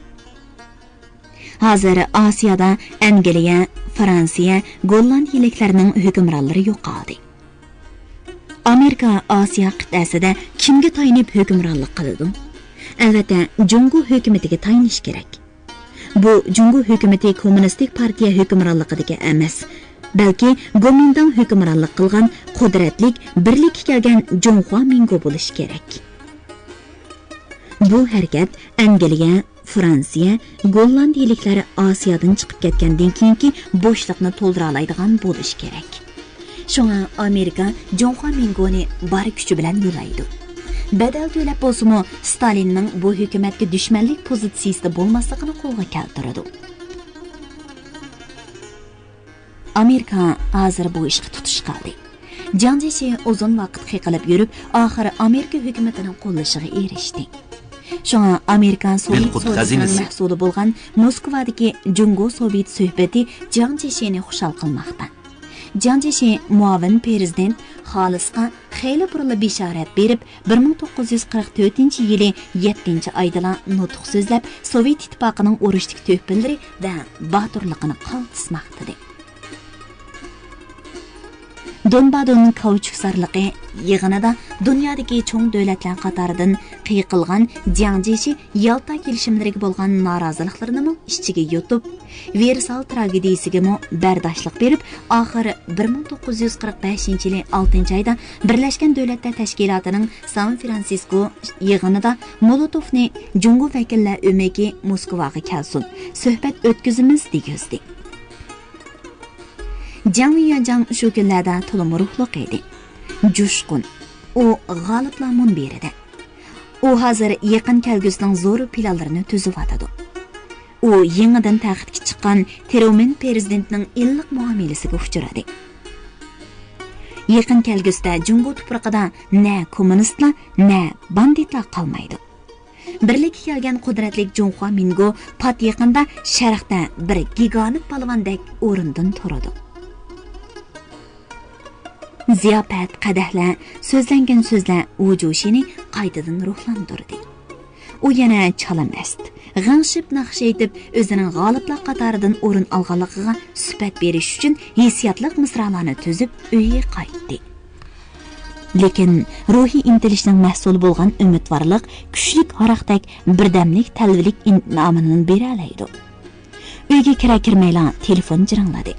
S1: Hozir Osiyoda Angliya, Fransiya, Gollandiyaliklarning hukmronlari yo'qoldi. Amerika Osiyo qit'asida kimga tayinib hukmronlik qiladi? Albatta, Jungo hukumatiga tayinish kerak. Bu Jungo hukumati kommunistik partiya hukmronligidagi emas, balki Gomindan hukmronlik qilgan qudratlik birlikka kelgan Jonghua Mingo bo'lishi kerak. Bu harakat Angliya, Fransiya, Gollandiyaliklari Osiyodan chiqib ketgandan keyingi bo'shliqni to'ldira oladigan bo'lishi kerak. Shunga Amerika Jonghua Mingoni bor kuchi bilan yo'laydi. Badal to'lab bo'lsa-mu, Stalinning bu hukumatga dushmanlik pozitsiyasida bo'lmasligini qo'lga keltiradi. Amerika hozir bu ishga tutish qildi. Jiang Zeshi uzun vaqt qiqilib yurib, oxiri Amerika hukumatining qo'llashiga erishdi. Shunga Amerikan Sovet so'zining mahsuli bo'lgan Moskvadagi Jungo Sovet suhbati Jiang Zeshini xushal qilmoqda. Jiang Zeshi muavin prezident Xolisga xeyli burla bishorat berib, 1944-yili 7-oyda nutq so'zlab, Sovet ittifoqining urushdagi to'pillari va boturligini qaltismoqda. Donbadon kauchuk sarliqi yig'inida dunyodagi cho'ng davlatlar qatoridan qiyiqilgan Jiang Zeshi Yalta kelishimlariga bo'lgan noroziliklarni ichiga yutib, Versal tragediyasiga bardoshlik berib, oxiri 1945-yili 6-oyda Birlashgan Davlatlar Tashkilotining San Fransisko yig'inida Molotovni Jungo vakillar o'maki Moskvaga kelsin, suhbat o'tkazamiz degizdi. Jiang Yuanzhang shu kunlarda to'liq ruhliq edi. Jushqun. U g'oliblar munbirida. U hozir yaqin kelgusining zo'r planlarini tuzib atadi. U yangidan taxtga chiqqan Teromen prezidentining illiq muomalasiga uchradi. Yaqin kelgusida Jungo tuprog'ida na kommunistlar, na banditlar qolmaydi. Birlikka kelgan qudratli Junxo Mingo pat yaqinda sharqda bir gigant palvondek o'rindan turadi. Ziyofat, qadahlar, so'zlangan so'zlar vujushini qaytadan ruhlantirdi. U yana chalamast, g'ingshib naqsh aytib, o'zining g'oliblar qatoridan o'rin olganligiga sifat berish uchun hissiyotliq misralarni tuzib uyga qaytdi. Lekin ruhiy intilishning mahsuli bo'lgan umidvorlik, kuchlik haraqdak birdamlik talvilik in'omini bera oladi. Uyga kira-kirmayla telefon jiringladi.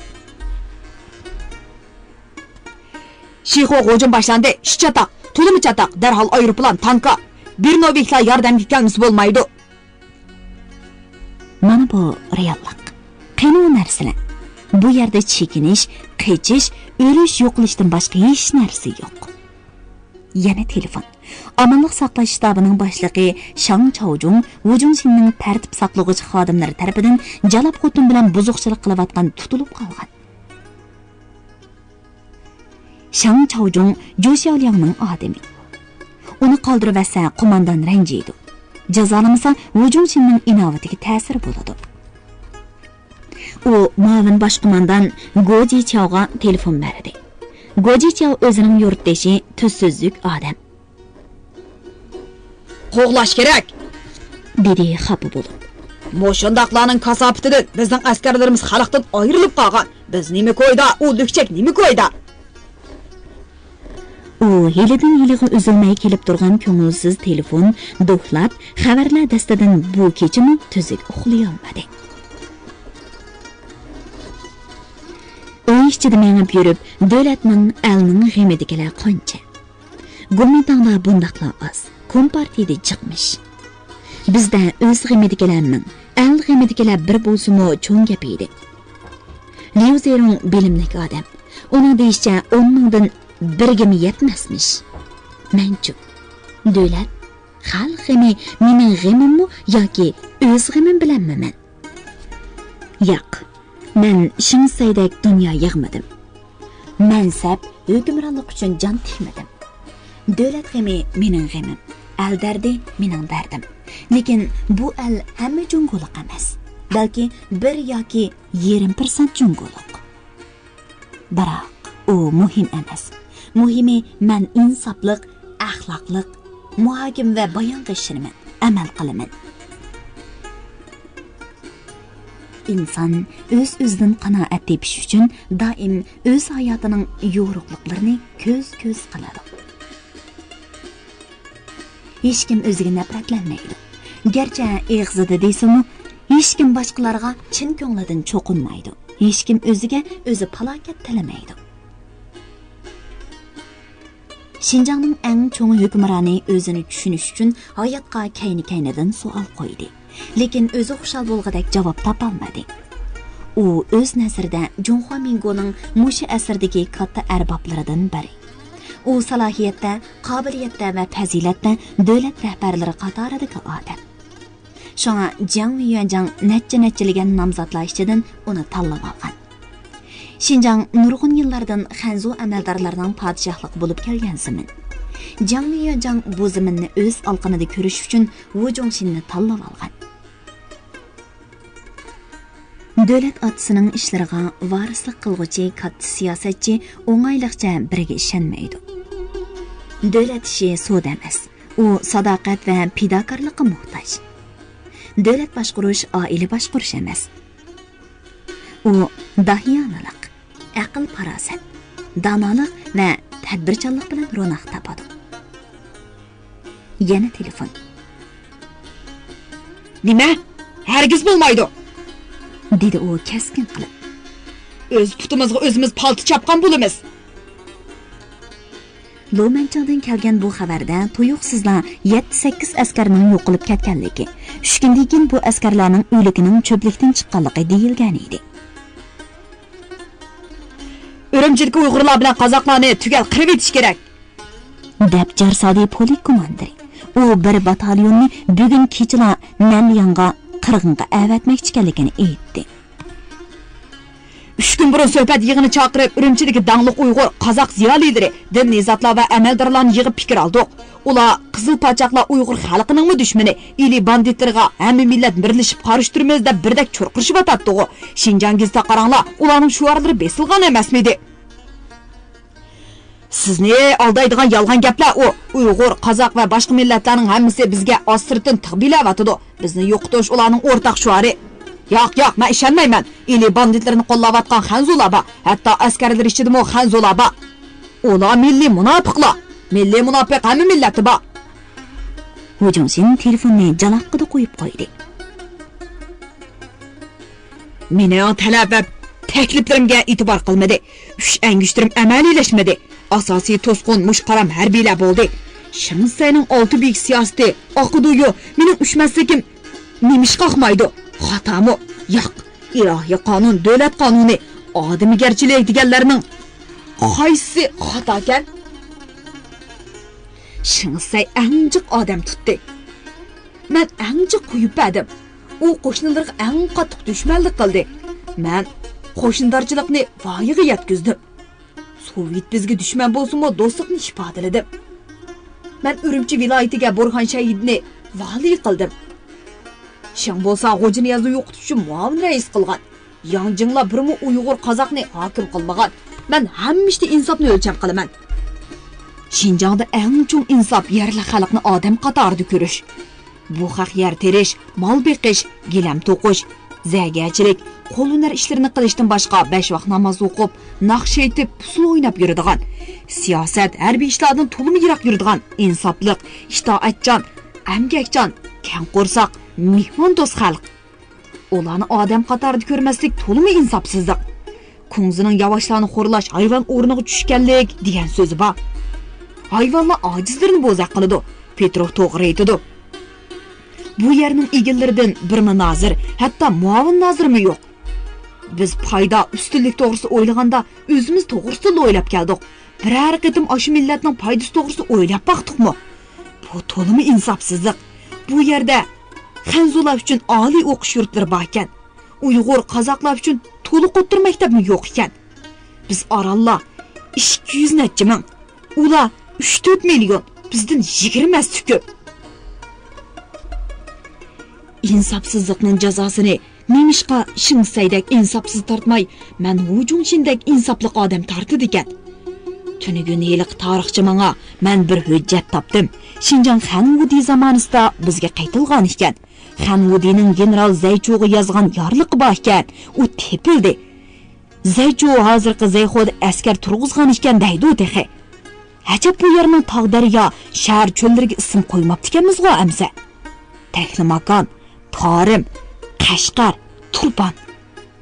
S2: Şixo hujum başlandı. İş çatak, tulum çatak, derhal aeroplan, tanka. Bir nobiklar yardımga kelmesi bo'lmaydi.
S1: Mana bu reallik. Qani narsalar. Bu yerda chekinish, qichish, o'lish, yo'qlishdan boshqa hech narsa yo'q. Yana telefon. Amanlık saqlash shtabining boshlig'i Shang Chaojun Wujungxinning tartib saqlovchi xodimlari tarafidan jalab xotun bilan buzuqchilik qilayotgan tutilib qolgan. Shang Chaojun Zhou Xiaoliangning odami. Uni qoldirib qo'mondan ranjiydi. Jazolamasa Wujungxinning inovatiga ta'sir bo'ladi. U muavin bosh qo'mondan Guo Jichaoga telefon berdi. Guo Jichao o'zining yurtdoshi tuzsizlik odam.
S2: Qo'g'lash kerak,
S1: dedi xafa bo'lib.
S2: Mo'shundaqlarning kasofatidan bizning askarlarimiz xalqdan ayrilib qolgan. Biz nima qo'yda, u lukchak nima qo'yda?
S1: U yilidan yiliga uzilmay kelib turgan ko'ngilsiz telefon, do'xlab, xabarlar dastidan bu kechimi tuzuk uxlay olmadi. Uy ichida mengib yurib, davlatning elning g'imidikilar qancha. Gomintangda bundaqlar oz, kompartiyada chiqmish. Bizda o'z g'imidikilarning, el g'imidikilar bir bo'lsa-mu cho'ng gap edi. Liu Zerong bilimli odam. Uning deyishicha 10 mingdan birgimi yetmasmish. Menchu davlat xalq g'imi mening g'imimmi yoki o'z g'imim bilanmi men? Yo'q. Men Shinsaydak dunyo yig'madim. Mansab, hukmronlik uchun jon tikmadim. Davlat g'imi mening g'imim, al dardi mening dardim. Lekin bu al hamma jungolik emas. Balki 1 yoki 20% jungolik. Biroq u muhim emas. Muhimi men insofliq, axloqliq, muhokim va bayon qilishimni amal qilaman. İnsan o'z-o'zidan qanoat tepish uchun doim o'z hayotining yo'riqliklarini ko'z qiladi. Hech kim o'ziga nafratlanmaydi. Garchi eg'zida desam, hech kim boshqalarga chin ko'nglidan cho'qinmaydi. Hech kim o'ziga o'zi falokat tilamaydi. Xinjiangning eng cho'ng hukmroni o'zini tushunish uchun hayotga kayni-kaynidan savol qo'ydi. Lekin o'zi xushal bo'lg'adek javob topolmadi. U o'z nazarida Junxo Mingoning mushi asrdagi katta arboblaridan biri. U salohiyatda, qobiliyatda va fazilatda davlat rahbarlari qatoridagi odam. Shunga Jiang Yuanzhang natcha-natchiligan nomzodlar ichidan uni tanlab olgan. Şinjan nurg'un yillardan Xanzu amaldorlarining podshohligi bo'lib kelgan zamin. Jiang Liuyajang bu zaminni o'z alqinida ko'rish uchun Wu Zhongxinni tanlab olgan. Davlat otasining ishlariga varislik qilg'uchi katta siyosatchi o'ng'ayliqcha biriga ishonmaydi. Davlat ishi sud emas, u sadoqat va fidokorlikqa muhtoj. Davlat boshqarish oila boshqarish emas. U dahiyonalik, aql farosat, donolik va tadbirkorlik bilan ro'naq topadi. Yana telefon.
S2: Nima? Hargiz bo'lmaydi,
S1: dedi u keskin qilib.
S2: O'z putimizga o'zimiz palti chapgan bo'lamiz.
S1: Lomanchangdan kelgan bu xabarda tuyuqsizlar 7-8 askarning yo'qolib ketganligi, 3 kundan keyin bu askarlarning o'ligining cho'plikdan chiqqanligi deyilgan edi.
S2: Urumchilik Uyg'urlar bilan qozoqlarni tugal qirib etish kerak,
S1: deb Jarsadi polik komandiri. U bir batalyonni bugun kechila Namyanga qirg'inga avatmoqchi ekanligini aytdi.
S2: 3 kun burun suhbat yig'ini chaqirib, Urumchidagi dangliq Uyg'ur, qozoq ziyolilari, din nizotlar va amaldorlarni yig'ib fikr oldik. Ular qizil pachoqlar Uyg'ur xalqining dushmani, ili banditlarga hamma millat birlashib qarshi turmiz deb birdak cho'rqirishib atadi. Shinjongizda qaranglar, ularning shuarlari besilgan emasmidi? Sizni aldaydigan yolg'on gaplar u. Uyg'ur, qozoq va boshqa millatlarning hammasi bizga ostirtin tig'bilayotdi. Bizni yo'qotish ularning o'rtaq shuari. Yo'q, men ishonmayman. Ili banditlarni qo'llayotgan Xanzular bor, hatto askarlar ichida mo Xanzular bor. Ular milliy munofiqlar. Milliy munofiq hamma millati bor.
S1: Wu Zhongxin telefonni jaloqqa qo'yib qo'ydi.
S2: Mening talab va takliflarimga e'tibor qilmadi. Uch angishtirim amaliylashmadi. Asosiy to'sqin mushqaram harbiylar bo'ldi. Shinsayning olti bek siyosati oqiduyu mening ushmasligim nemish qoqmaydi. Xatomi? Yo'q. Ilohiy qonun, davlat qonuni, odamgarchilik deganlarning qaysi xato ekan? Shinsay anjiq odam tutdi. Men anjiq qo'yib berdim. U qo'shnilarga eng qattiq dushmanlik qildi. Men qo'shindorchilikni voyaga yetkazdim. Sovet bizga dushman bo'lsa-mu, do'stlikni ifodaladim. Men Urumchi viloyatiga Burxon shahidni vali qildim. Shang bo'lsa G'ojini yozuv o'qitish uchun muavin rais qilgan. Yangjinglar birmi Uyg'ur qozoqni hokim qilmagan. Men hammishda insofni o'lcham qilaman. Shinjongda eng chong insof yerli xalqni odam qatorida ko'rish. Bu haq yer terish, mol beqish, gilam to'qish, zagachilik, qo'lhunar ishlarini qilishdan boshqa 5 vaqt namoz o'qib, naqsh aytib, pusul o'ynab yuradigan, siyosat, harbiy ishlardan to'limi yiroq yuradigan, insofliq, itoatchan, amgakchan, kang qo'rsoq, mehmon do'st xalq. Ularni odam qatorida ko'rmaslik to'limi insofsizlik. Kungzining yavaşlarni xo'rlash hayvon o'rniga tushganlik degan so'zi bor. Hayvonlar ojizlarni bo'zaq qiladi. Petrov to'g'ri aytadi. Bu yerning egillaridan bir nozir, hatto muavin nozirmi yo'q. Biz foyda, ustunlik to'g'risida o'ylaganda o'zimiz to'g'risida o'ylab keldik. Biror qitim o'sha millatning foydasi to'g'risida o'ylab baqdikmi? Bu to'limi insofsizlik. Bu yerda Xanzular uchun oliy o'qish yurtlari bor ekan. Uyg'ur, qozoqlar uchun to'liq o'tir maktabmi yo'q ekan. Biz orallar 200 necha ming, ular 3-4 million, bizdan 20 ko'p. İnsafsızlıkның jazosini nemishqa Shinsaydak insofsiz tortmay, men Wu Zhongxindek insofliq odam tortdi ekan. Tunigun yiliq tarixchi menga men bir hujjat topdim. Xinjiang Han Wudi zamonida bizga qaytilgan ekan. Han Wudining general Zaychuga yozgan yorliqi bor ekan, u tepildi. Zaychu hozirgi Zayxoda askar turg'izgan ekan deydi u tehi. Ajab bu yerning tog'dariga, shahar cho'llariga ism qo'ymabdi ekanmiz-ku amsa. Taklimakon, Torim, Qashqar, Turpan.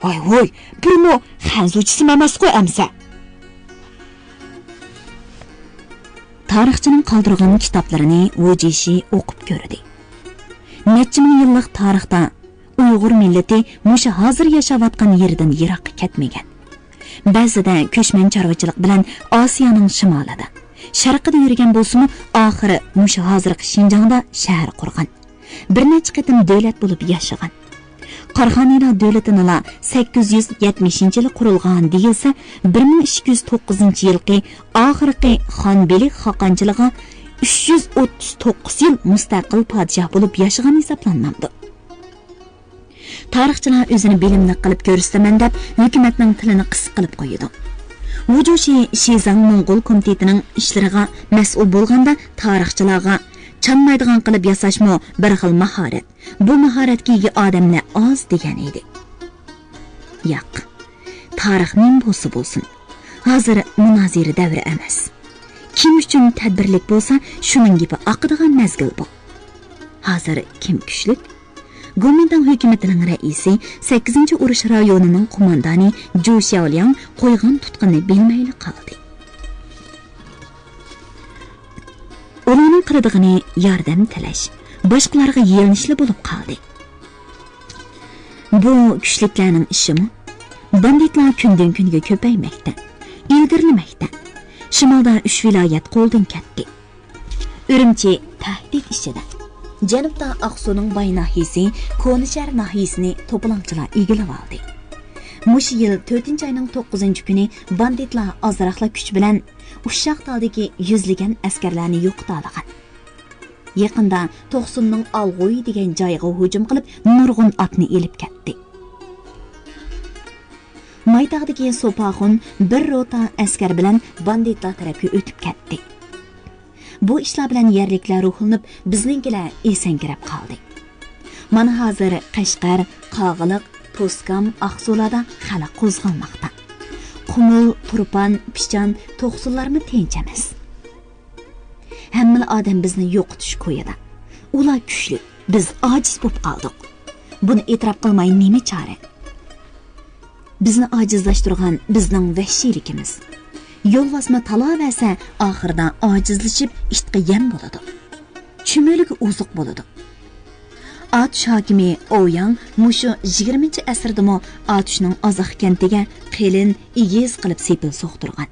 S2: Voy, bunu Xanzuchisi emas-ku amsa.
S1: Tarixchining qoldirgan kitoblarini Wu Jishi o'qib ko'rdi. Necha ming yillik tarixda Uyg'ur millati musha hozir yashayotgan yerdan yiroqqa ketmagan. Ba'zida ko'chman chorvachilik bilan Osiyoning shimolida, sharqida yurgan bo'lsa-mu, oxiri musha hozirgi Xinjiangda shahar qurgan. Bir necha qatim davlat bo'lib yashagan. Qarxaniylar dövlətinin 870-yılı qurulğan deyilsə, 1209 yılqı axırqı Xanbelik xaqançılığa 339 yıl müstəqil padişah bo'lib yaşagan hesablanmamdı. Tarixçilar özünü bilimli qilib ko'rsaman deb hukumatning tilini qisq qilib qo'ydi. Vujushi Shizang Mo'ng'ul komitetining ishlariga mas'ul bo'lganda tarixchilarga chanmaydigan qilib yasashmo bir xil mahorat. Bu mahoratga ega odamlar oz degan edi. Yo'q. Tarix nim bo'lsin. Hozir munozira davri emas. Kim uchun tadbirlik bo'lsa, shuning gibi oqadigan mazgil bu. Hozir kim kuchlik? Gomindang hukumatining raisi 8-urush rayonining qo'mondoni Zhu Xiaoliang qo'ygan tutqinni bilmayli qoldi. Ularning qildig'ini yordam tilash, boshqalarga yelinishli bo'lib qoldi. Bu kuchliklarning ishimi? Banditlar kundan kunga ko'paymoqda, ilgirlamoqda. Shimolda 3 viloyat qo'ldan ketdi. Urumchi tahdid ichida. Janubda Aqsuning Bay nahiyasi, Konishar nahiyasini to'polonchilar egilib oldi. Mush yil 4-oyning 9-kuni banditlar ozroqla kuch bilan Ushshaq tog'dagi yuzlagan askarlarni yo'qota olgan. Yaqinda To'qsunning Alg'oy degan joyga hujum qilib, nurg'un otni elib ketdi. Maytag'dagi Sopaxun bir rota askar bilan banditlar tarafga o'tib ketdi. Bu ishlar bilan yerliklar ruhlanib, bizninkilar esankirab qoldi. Mana hozir Qashqar, Qog'iliq, To'skam, Aqsularda xalq qo'zg'almoqda. Qumul, Turpan, Pichan, To'qsunlarmi tinch emas. Hamma odam bizni yo'qotish qo'yadi. Ular kuchli, biz ojiz bo'lib qoldik. Buni e'tirof qilmay nima chora? Bizni ojizlashtirgan bizning vahshiyligimiz. Yo'lvasma talavasa oxirida ojizlashib ishqa yem bo'ladi. Chumoliga uzuq bo'ladi. Atush hokimi Ouyang mushu 20-asrdami Atushning Ozoq kentiga qelin igiz qilib sepil so'qtirgan.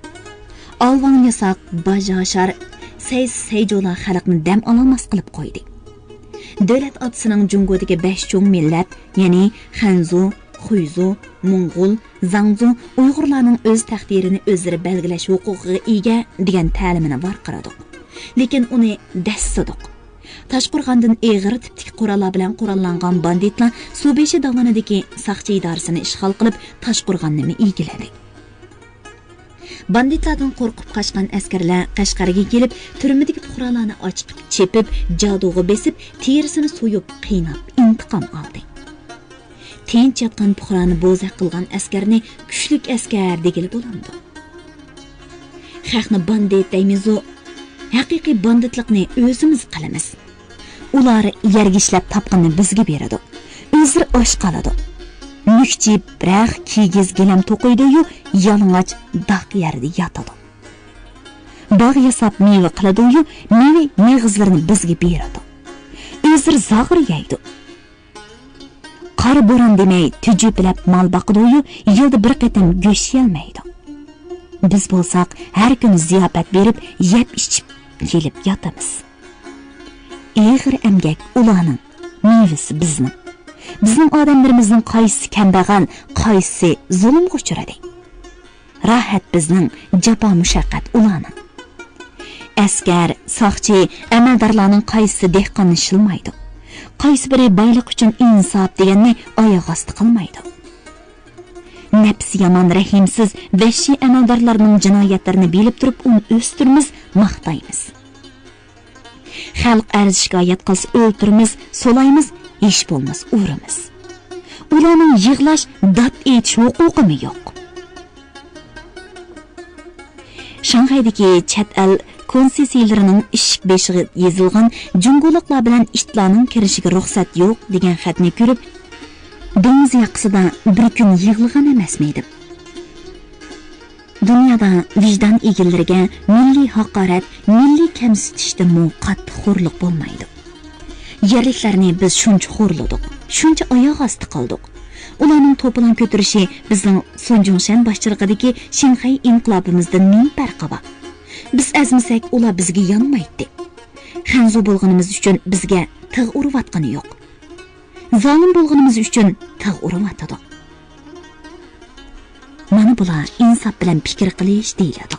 S1: Alvang yasoq bajashar Seyjola xalqni dam olmas qilib qo'ydi. Davlat otasining Jungodagi 5 cho'ng millat, ya'ni Xanzu, Xuyzu, Mo'ng'ul, Zangzu Uyg'urlarning o'z taqdirini o'zlari belgilash huquqiga ega degan ta'limini varqiradik. Lekin uni dassidik. Tashqurg'andan eg'ir tipdagi qurollar bilan qurollangan banditlar Subeshi dovonidagi saqchi idorasini ishg'ol qilib, Tashqurg'onni egiladi. Banditlardan qo'rqib qochgan askarlar Qashqarga kelib, turmadagi fuqarolarni ochib, chepib, jaduga besib, terisini so'yib, qiynab, intiqom oldi. Tinch yotgan fuqaroni bo'zaq qilgan askarni kuchlik askar degili bo'lindi. Xalqni bandit deymiz-u, haqiqiy banditlikni o'zimiz qilamiz. Ular yerga ishlab topqinni bizga beradi. O'zir osh qoladi. Nukchib, raq, kigiz gilam to'qiydi-yu, yalang'och daq yerda yotadi. Bog' yasab meva qiladi-yu, meva meg'izlarini bizga beradi. O'zir zag'ir yeydi. Qor bo'ron demay tujuplab mol boqidi-yu, yilda bir qatam go'sht yeyolmaydi. Biz bo'lsak, har kuni ziyofat berib, yeb ichib kelib yotamiz. Eg'ir emgak ularning, mevasi bizning. Bizning odamlarimizning qaysi kambag'al, qaysi zulmga uchradi. Rahat bizning, jafo mushaqqat ularning. Askar, soqchi, amaldorlarning qaysi dehqonni shilmaydi. Qaysi biri boylik uchun insof deganni oyoq osti qilmaydi. Nafs yomon rahimsiz vahshiy amaldorlarning jinoyatlarini bilib turib, uni o'stirmiz, maqtaymiz. Xalq arz shikoyat qilsa o'ltirmiz, so'laymiz, ish bo'lmas, urimiz. Ularning yig'lash, dod etish huquqimi yo'q? Shanxaydagi chet el konsesiyalarining ishik beshiga yozilgan junguliqlar bilan ishlarning kirishiga ruxsat yo'q degan xatni ko'rib, dengiz yoqasida bir kun yig'ilgan emasmiydim. Dunyoda vijdon egallariga milliy haqorat, milliy kamsitishda qattiq xo'rlik bo'lmaydi. Yerliklarni biz shuncha xo'rladik, shuncha oyoq osti qildik. Ularning to'polon ko'tirishi bizning Sonjongshan boshchiligidagi Shanxay inqilobimizdan ning farqi bor. Biz azmisak, ular bizga yonmaydi. Xanzu bo'lganimiz uchun bizga tig' urayotgani yo'q. Zalim bo'lganimiz uchun tag' uravatadi. Mana bular insof bilan fikr qilish deyiladi.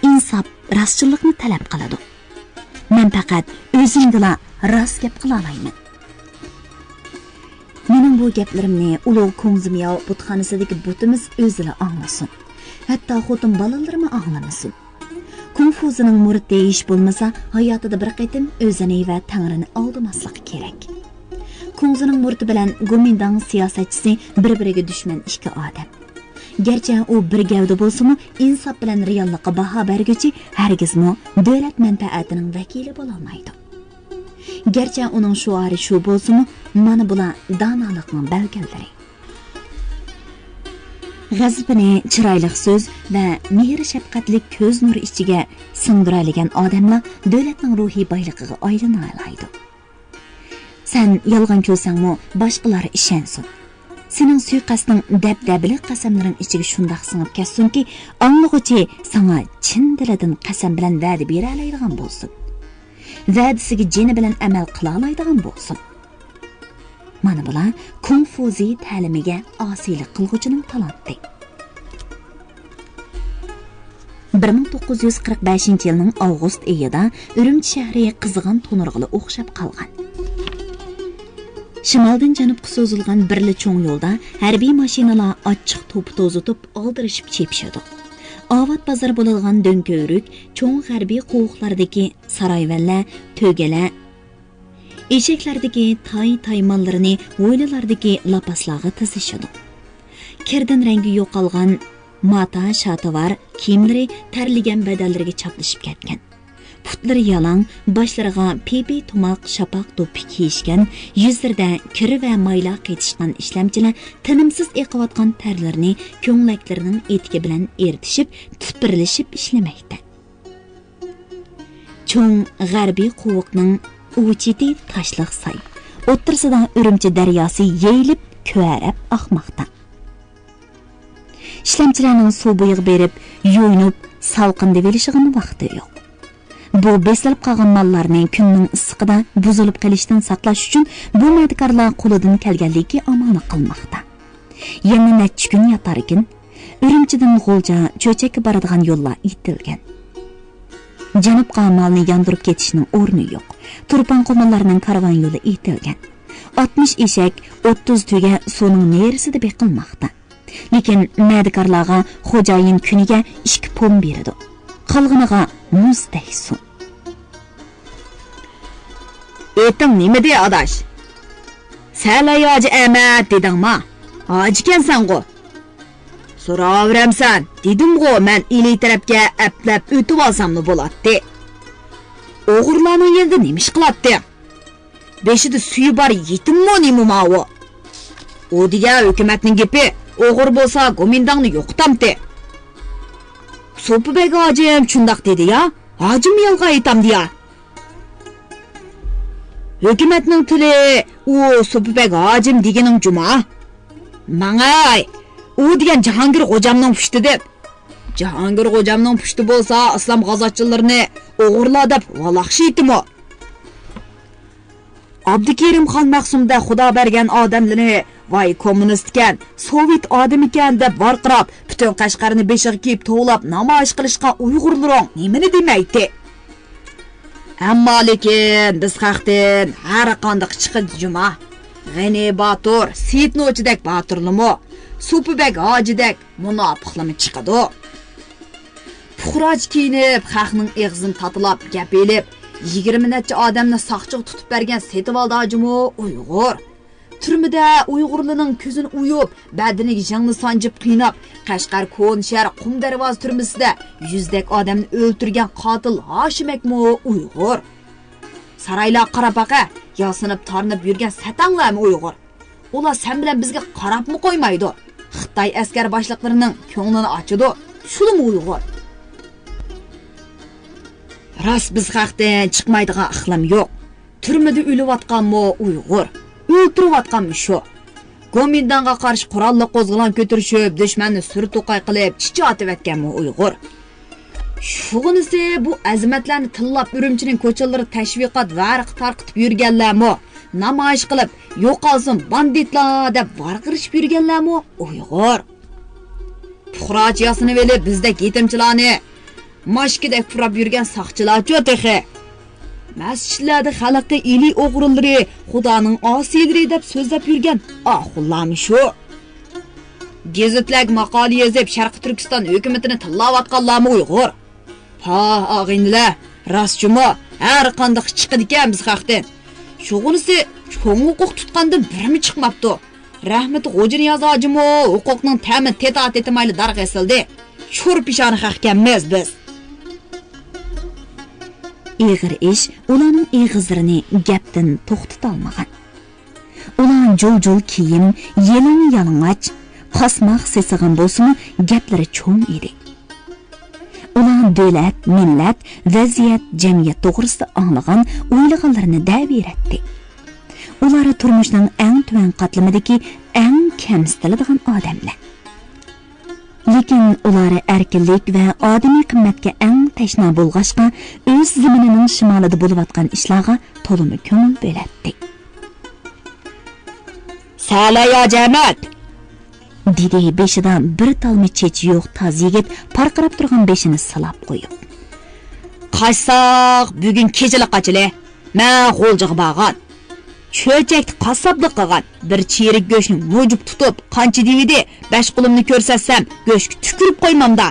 S1: Insof rostchilikni talab qiladi. Men faqat o'zimga rost gap qila olmayman. Mening bu gaplarimni ulug' Ko'ngzimiyo butxonasidagi butimiz o'zila anglasin. Hatto xotin bolalarimi anglamasin. Konfuziyaning muridi ish bo'lmasa, hayotida bir qaytim o'zini va Tangrini aldamaslik kerak. Ko'ngzining muridi bilan Gomindang siyosatchisi bir-biriga dushman ikki odam. Gerçi u bir gavda bo'lsa-mu, insof bilan reallikqa baho berguchi hargizmi davlat manfaatining vakili bo'la olmaydi. Gerçi uning shuari shu bo'lsa-mu, mana bular donolikning belgilari. G'azabini chiroyli so'z va mehr shafqatli ko'z nuri ichiga singdiradigan odamlar davlatning ruhiy boyligiga aylana oladi. Sen yolg'on ko'rsangmi, boshqalar ishonsin. Sening suiqasding dabdabali qasamlaring ichiga shundoq singib ketsinki, anglag'uchi sana chin dilidan qasam bilan va'da bera oladigan bo'lsin. Va'dasiga jini bilan amal qila oladigan bo'lsin. Mana bular Konfuziy ta'limiga osiylik qilg'uchining talanti. 1945-yilning avgust oyida Urumchi shahri qizg'in to'nirg'ili o'xshab qolgan. Shimoldan janubga so'zilgan birli cho'ng yo'lda harbiy mashinalar ochiq to'p to'zitib oldirishib chepishadi.Ovat bozor bo'lgan do'nko'rik cho'ng harbiy qo'riqlardagi saroyvallar, to'galar, eshaklardagi tay-taymonlarini o'ylalardagi lapaslarga tizishadi. Kirdan rangi yo'qolgan mata shatovar kiyimlari tarligan badallariga chaplashib ketgan. Putlari yalang, boshlariga pipi tumoq shapoq to'pi kiyishgan, yuzlarida kiri va mayla qaytishgan ishlamchilar tinimsiz eqiyotgan tarlarni ko'nlaklarining etki bilan eritishib, tipirlashib ishlamoqda. Cho'ng g'arbiy qo'viqning uchiga tashliq say. O'ttirsidan Urumchi daryosi yeyilib, ko'arab oqmoqda. Ishlamchilarning suv bo'yiga berib, yo'ynib, salqin deb olishig'ini vaqti yo'q. Bu besilib qolgan mallarning kunning issiqida buzilib qolishdan saqlash uchun bu madikorlar qo'lidan kelganligi amona qilmoqda. Yana necha kun yotar ekan, Urumchidan G'o'lja cho'chakka boradigan yo'llar itilgan. Janubga malni yondirib ketishning o'rni yo'q. Turpan qo'monlarining karvon yo'li itilgan. 60 eshak, 30 tuga suvning nerisida beqilmoqda. Lekin madikorlarga xo'jayin kuniga 2 pom beradi. Qolganiga muzdek suv. Eting nima dey adash? Salayoji Ahmad dedingmi? Hojkensan go. So'ravramsan, dedim-ku men ili tarafga aplab o'tib olsamni bo'ladi. O'g'irlarning yerda nima ish qiladi? Beshida suyi bor yetimmi nima o? O degan hukumatning gapi, o'g'ir bo'lsa Gomindangni yo'qitamdi. Sopibek hojim shundoq dedi ya, hojim yolg'on aytam deya. Hukumatning tili u Sopibek hojim deganing juma. Mangay, u degan Jahongir xo'jamning pushti deb. Jahongir xo'jamning pushti bo'lsa, islom g'azotchilarini o'g'irlar deb valaxshi etimi? Abdukerimxon Maqsumda xudo bergan odamlarni voy kommunist ekan, sovet odam ekan deb varqirab, butun Qashqarni beshiga kiyib to'lab namoyish qilishga Uyg'urlar nimani demaydi? Ammo lekin biz xalqdan har qanday chiqdi juma. G'ani Batur, Sitnochidek Baturlimi, Supibek hojidek munofiqlimi chiqadi. Puxroj kiyinib, xalqning eg'zini tatilab, gap elib, 20 necha odamni saqchiq tutib bergan Setivalda hojimi Uyg'ur. Turmida Uyg'urlarning ko'zini uyib, badaniga jangni sanjib qiynab, Qashqar Ko'nshar Qum darvoz turmisida 100 odamni o'ltirgan qotil Hoshimakmi Uyg'ur. Saraylar qarabaqa, yosinib tarnib yurgan satanglarmi Uyg'ur. Ular sen bilan bizga qarabmi qo'ymaydi. Xitoy askar boshliqlarining ko'nglini ochidi. Shulimi Uyg'ur? Ras biz xalqdan chiqmaydigan iqlim yo'q. Turmida o'layotganmi Uyg'ur? O'ltirayotganmi shu? Gomindanga qarshi qurolli qo'zg'olon ko'tarishib, dushmanni sur to'qay qilib, chichi otib etganmi Uyg'ur?
S2: Şuğunisi bu azimatlarni tillab Urumchining ko'chalari tashviqot varaqi tarqitib yurganlarmi? Namoyish qilib, yo'qolsin banditlar deb varqirishib yurganlarmi? Uyg'ur. Puxrachiyasini velib bizdek yetimchilarni mashkidek purab yurgan saqchilar-chi tehi. Masjidlarda xalqqa ili o'g'rilari, Xudoning osiyilari deb so'zlab yurgan axullarmi shu? Gazetlar maqola yozib Sharq Turkiston hukumatini tillayotganlarmi Uyg'ur? Ha, og'inlar, rostchimi? Har qanday chiqadi ekan biz xalqdan. Shug'unisi cho'ng huquq tutgandan birimi chiqmabdi. Rahmat G'ojiniyoz hojimi huquqning ta'min tetat etmayli darg'a esildi. Sho'r pishoni xalqamiz biz.
S1: Ig'ir ish ularning ig'izlarini gapdan to'xtata olmagan. Ular jo'l-jo'l kiyim, yalang-yalang'och, qasmoq sesigan bo'lsa-mu, gaplari cho'ng edi. Ular davlat, millat, vaziyat, jamiyat to'g'risida anglagan, o'ylaganlarini daviratdi. Ular turmushning eng tuvan qatlamidagi eng kamsitiladigan odamlar. Lekin ular erkinlik va odamiy qimmatga eng tashna bo'lg'ashqa, o'z zamonining shimolida bo'layotgan ishlarga to'limi ko'ngil bo'ladi.
S2: Salaya jamat!
S1: Dedi beshidan bir talmi chechi yo'q toz yigit parqirab turgan beshini silab qo'yib.
S2: Qaysoq bugun kechalik qachili. Men g'o'ljiga borgan. Cho'chakni qassoblik qilgan. Bir cherik go'shni mujib tutib, qancha devidi, 5 qo'limni ko'rsatsam, go'shga tukirib qo'ymamda.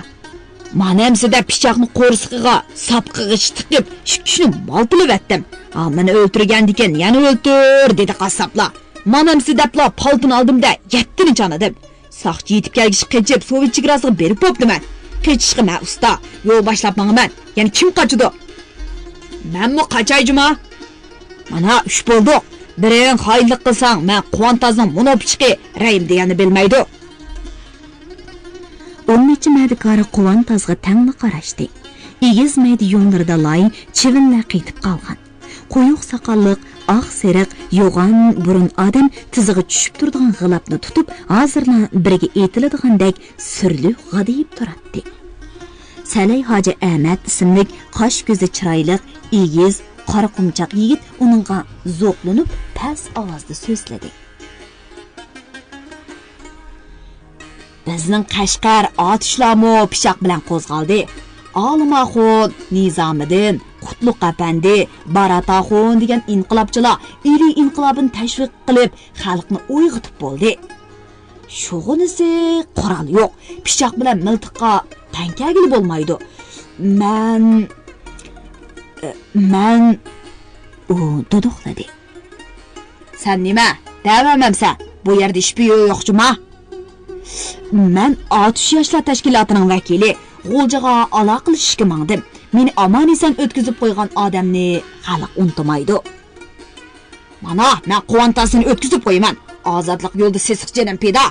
S2: Manamsida pichoqni qo'rsiqiga, sapqiga tiqib, shikishni maltilib etdim. Meni o'ltirgandikan, yana o'ltir, dedi qassoblar. Manamsidapla paltini oldimda, 7ni chanadim. Saqchi yetib kelgish qechib, Sovet chegarasiga berib bo'ptiman. Kechishga men usta, yo'l boshlab mangman. Yana kim qochdi? Menmi qachayjima? Mana 3 bo'ldi. Biring xoinlik qilsang, men Quvontazning munofiqi Raim deganini bilmaydi.
S1: 10 madikari Quvontazga tangli qarashdi. Egiz maydi yo'nlarida lay chivinlar qetib qolgan. Qo'yuq soqolliq, oq seriq, yo'g'on burun odam tizig'i tushib turadigan g'ilabni tutib, hozirla biriga etiladigandak sirli g'adayib turadi. Salay Hoji Ahmad ismli qosh ko'zi chiroyli, egiz, qora qumchoq yigit uningga zo'qlanib, past ovozda so'zladi.
S2: Bizning Qashqar otishlarmi pichoq bilan qo'zg'aldi. Olmaxon, Nizomiddin, Qutlug' Apandi, Barataxon degan inqilobchilar iri inqilobini tashviq qilib, xalqni uyg'otib bo'ldi. Shug'unisi qurol yo'q, pichoq bilan miltiqqa tankagil bo'lmaydi. Men u duduqladi. Sen nima? Davamamsan. Bu yerda ish yo'qchimi? Men 60 yoshlar tashkilotining vakili. G'o'ljaga aloqa qilishga mangdim. Meni amon-eson o'tkazib qo'ygan odamni xalq unutmaydi. Mana, men Quvontazini o'tkazib qo'yaman. Ozodlik yo'lida sesiq jinim peda.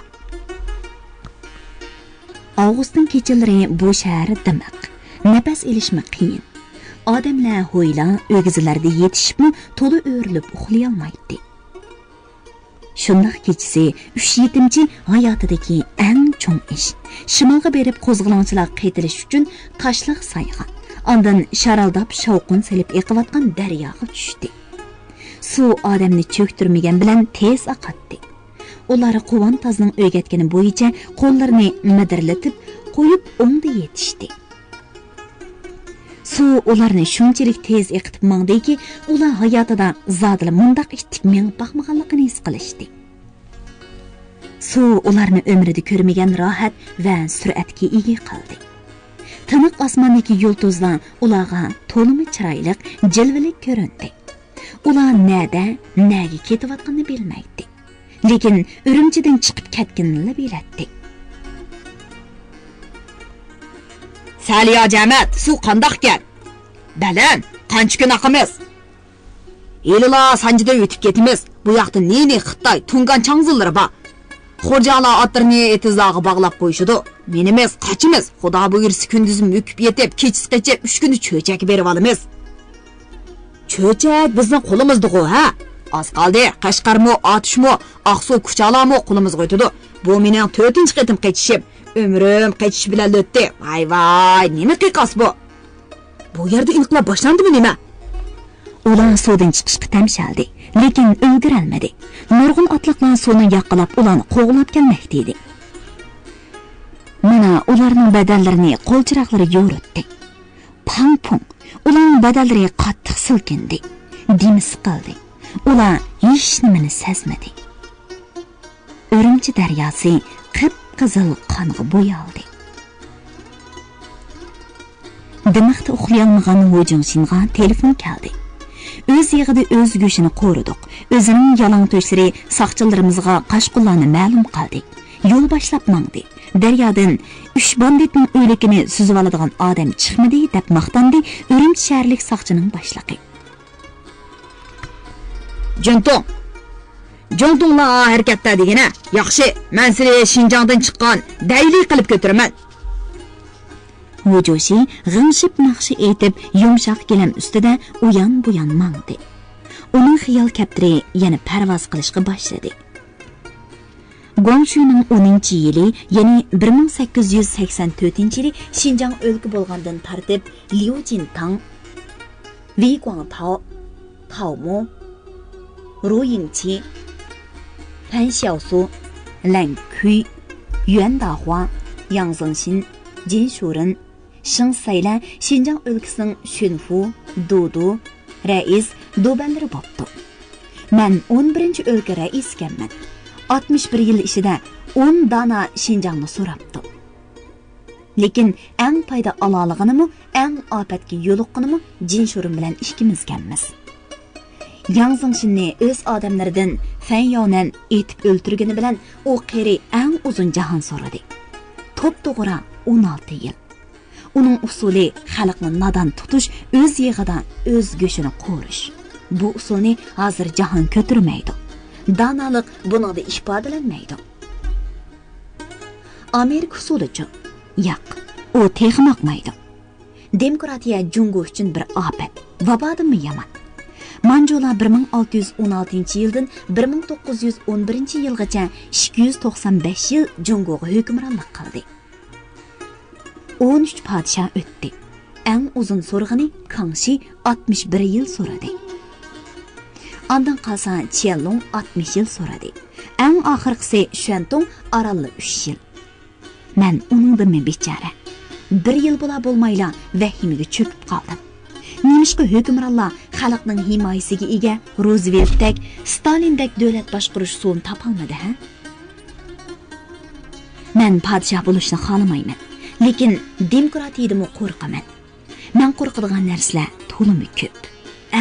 S1: Avgustning kechalari bu shahar dimiq. Nafas olishmi qiyin. Odamlar ho'yla o'gizlarda yetishibmi to'la o'rilib uxlay olmaydi. Shundoq kechasi 3 yetimchi hayotidagi eng cho'ng ish. Shimolga berib qo'zg'olonchilar qaytilish uchun Toshliq sayga, ondan sharaldab shovqin selib eqiyotgan daryoga tushdi. Suv odamni cho'ktirmagan bilan tez oqatdi. Ular Quvontazning o'rgatgani bo'yicha qo'llarini midirlatib qo'yib o'ngda yetishdi. Suv ularni shunchalik tez eqitib mangdiki, ular hayotida zodila mundaq ittik mengib boqmaganligini his qilishdi. Suv ularni umrida ko'rmagan rohat va sur'atga ega qildi. Tiniq osmondagi yulduzlar ularga to'limi chiroyli, jilvali ko'rindi. Ular nada, naga ketayotganini bilmaydi. Lekin Urumchidan chiqib ketganini biladi.
S2: Saliya jamat, suv qandoq ekan? Balan, qancha kun aqimiz? Elila sanjida o'tib ketimiz. Bu yoqda neni Xitoy tungan changzillari bor. Xo'jalar otlarni etizog'i bog'lab qo'yishdi. Menimiz qochimiz. Xudo buyursa kunduzim o'kib yetib, kechisigacha 3 kunni cho'chak berib olamiz. Cho'chak bizning qo'limizda-ku, ha? Az qoldi, Qashqarmi, Otishmi, Aqsuv kuchalarmi qo'limizga o'tdi. Bu mening 4-chi qitim qechishim. Ömrüm qechish bilan o'tdi. Vay, nima qiqas bu? Bu yerda inqilob boshlandimi nima?
S1: Ular suvdan chiqishga tamshaldi, lekin ulgurolmadi. Nurg'un otliqlar suvni yoqqilab, ularni qo'g'lab kelmoqda edi. Mana ularning badallarini qo'lchiroqlari yo'ritdi. Pang-pung, ularning badallari qattiq silkindi. Dimi siqildi. Ular hech nimani sezmadi. Urumchi daryosi qip-qizil qonga bo'yaldi. Dimiqda uxlayolmagan Ho'jingshinga telefon keldi. O'z yig'ida o'z go'shini qo'ridiq. O'zining yalang to'shlari saqchilarimizga qashqullarni ma'lum qildi. Yo'l boshlab mangdi. Daryodan 3 banditning o'likini suzib oladigan odam chiqmadi deb maqtandi Urumchi shaharlik saqchining boshlig'i.
S2: Jontonglar harakatda degina. Yaxshi, men seni Xinjiangdan chiqqan dayli qilib ko'tiraman.
S1: Ho'joshi g'ingshib naqshi etib yumshoq gilam ustida uyan-buyan mangdi. Uning xiyol kaptiri yana parvoz qilishga boshladi. Gongshuning 10-yili, ya'ni 1884-yili Xinjiang o'lka bo'lgandan tartib Liu Jintang, Wei Guangtao, Tao Mo, Ru Yingqi, Fan Xiaosu, Lan Kui, Yuan Dahua, Yang Zengxin, Jin Shuren, Sheng Sailan Xinjiang o'lkasining Shunfu, Dudu, rais do'banlari bo'pti. Men 11-o'lka rais ekanman. 61 yil ichida 10 dona Xinjiangni so'rabdi. Lekin eng foyda olalig'inimi, eng ofatga yo'liqqanimi Jin Shuren bilan ikkimiz ekanmiz. Yang Zengxinni o'z odamlaridan Fan Yaonan etib o'ltirgani bilan u qeri eng uzun jahon so'radi. To'p-to'g'ri 16 yil. Uning usuli xalqni nodon tutish, o'z yig'idan o'z go'shini qo'rish. Bu usulni hozir jahon ko'tarmaydi. Danalik buningda ifodalanmaydi. Amerika usulichi yo'q, u texmoqmaydi. Demokratiya Jungo uchun bir ofat, vabodimi yomon. Manjular 1616-yildan 1911-yilgacha 295 yil Jungoga hukmronlik qildi. 13 podshoh o'tdi. Eng uzun so'rg'ini Kangxi 61 yil so'radi. Ondan qalsa Qianlong 60 yil so'radi. Eng oxirgisi Xuantong oralli 3 yil. Men uningdan bechara 1 yil bo'lmayla vahimaga cho'kib qoldim. Nemishqa hukmronlar xalqning himoyasiga ega Rooseveltdek, Stalindek davlat boshqarish usulini topolmadi, ha? Men podshoh bo'lishni xohlamayman, lekin demokratiyadan qo'rqaman. Men qo'rqadigan narsalar to'limi ko'p.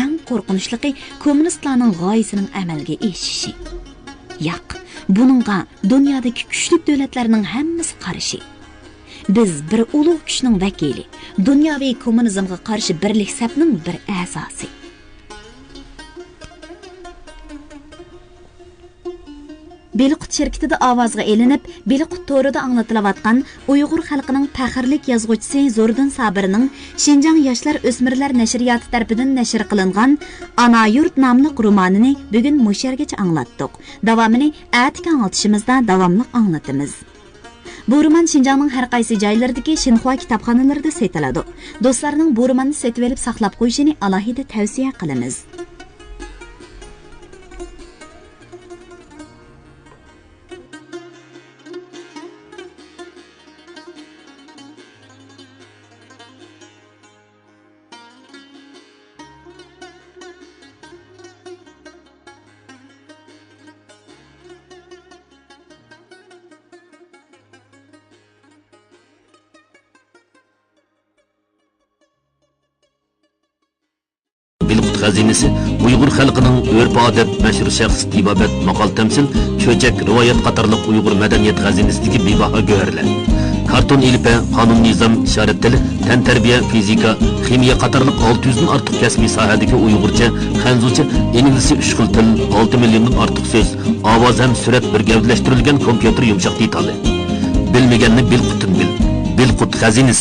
S1: Eng qo'rqinchlisi kommunistlarning g'oyasining amalga oshishi. Yo'q, buningga dunyodagi kuchli davlatlarning hammasi qarshi. Biz bir ulug' kuchning vakili, dunyoviy kommunizmga qarshi birlik safining bir a'zosi. Beliqut shirkatida ovozga elinib, Beliqut to'rida anglatilayotgan Uyg'ur xalqining faxrlik yozuvchisi Zo'rdin Sabirning Xinjiang yoshlar o'smirlar nashriyoti tomonidan nashr qilingan Ana yurt nomli romanini bugun mushargacha anglatdik. Davomini atga anglitishimizda davomli anglatamiz. Bu roman Xinjiangning har qaysi joylaridagi Xinhua kitobxonalarida sotiladi. Do'stlarning bu romanni sotib olib saqlab qo'yishini alohida tavsiya qilamiz.
S3: Xazinesi Uyg'ur xalqining urf-odat, mashhur shaxs tibobat, maqol tamsil, cho'chak, rivoyat qatorliq Uyg'ur madaniyat xazinasidagi bebaho go'rlar. Karton ilpa, qonun nizom, ishorat tili, tan tarbiya, fizika, ximiya qatorliq 600 dan ortiq kasbiy sohadagi Uyg'urcha, Xanzucha, ingliz 3 xil til, 6 milliondan ortiq so'z, ovoz ham surat bir gavdalashtirilgan kompyuter yumshoq detali. Bilmaganni Bilqutun bil. Bilqut xazinesi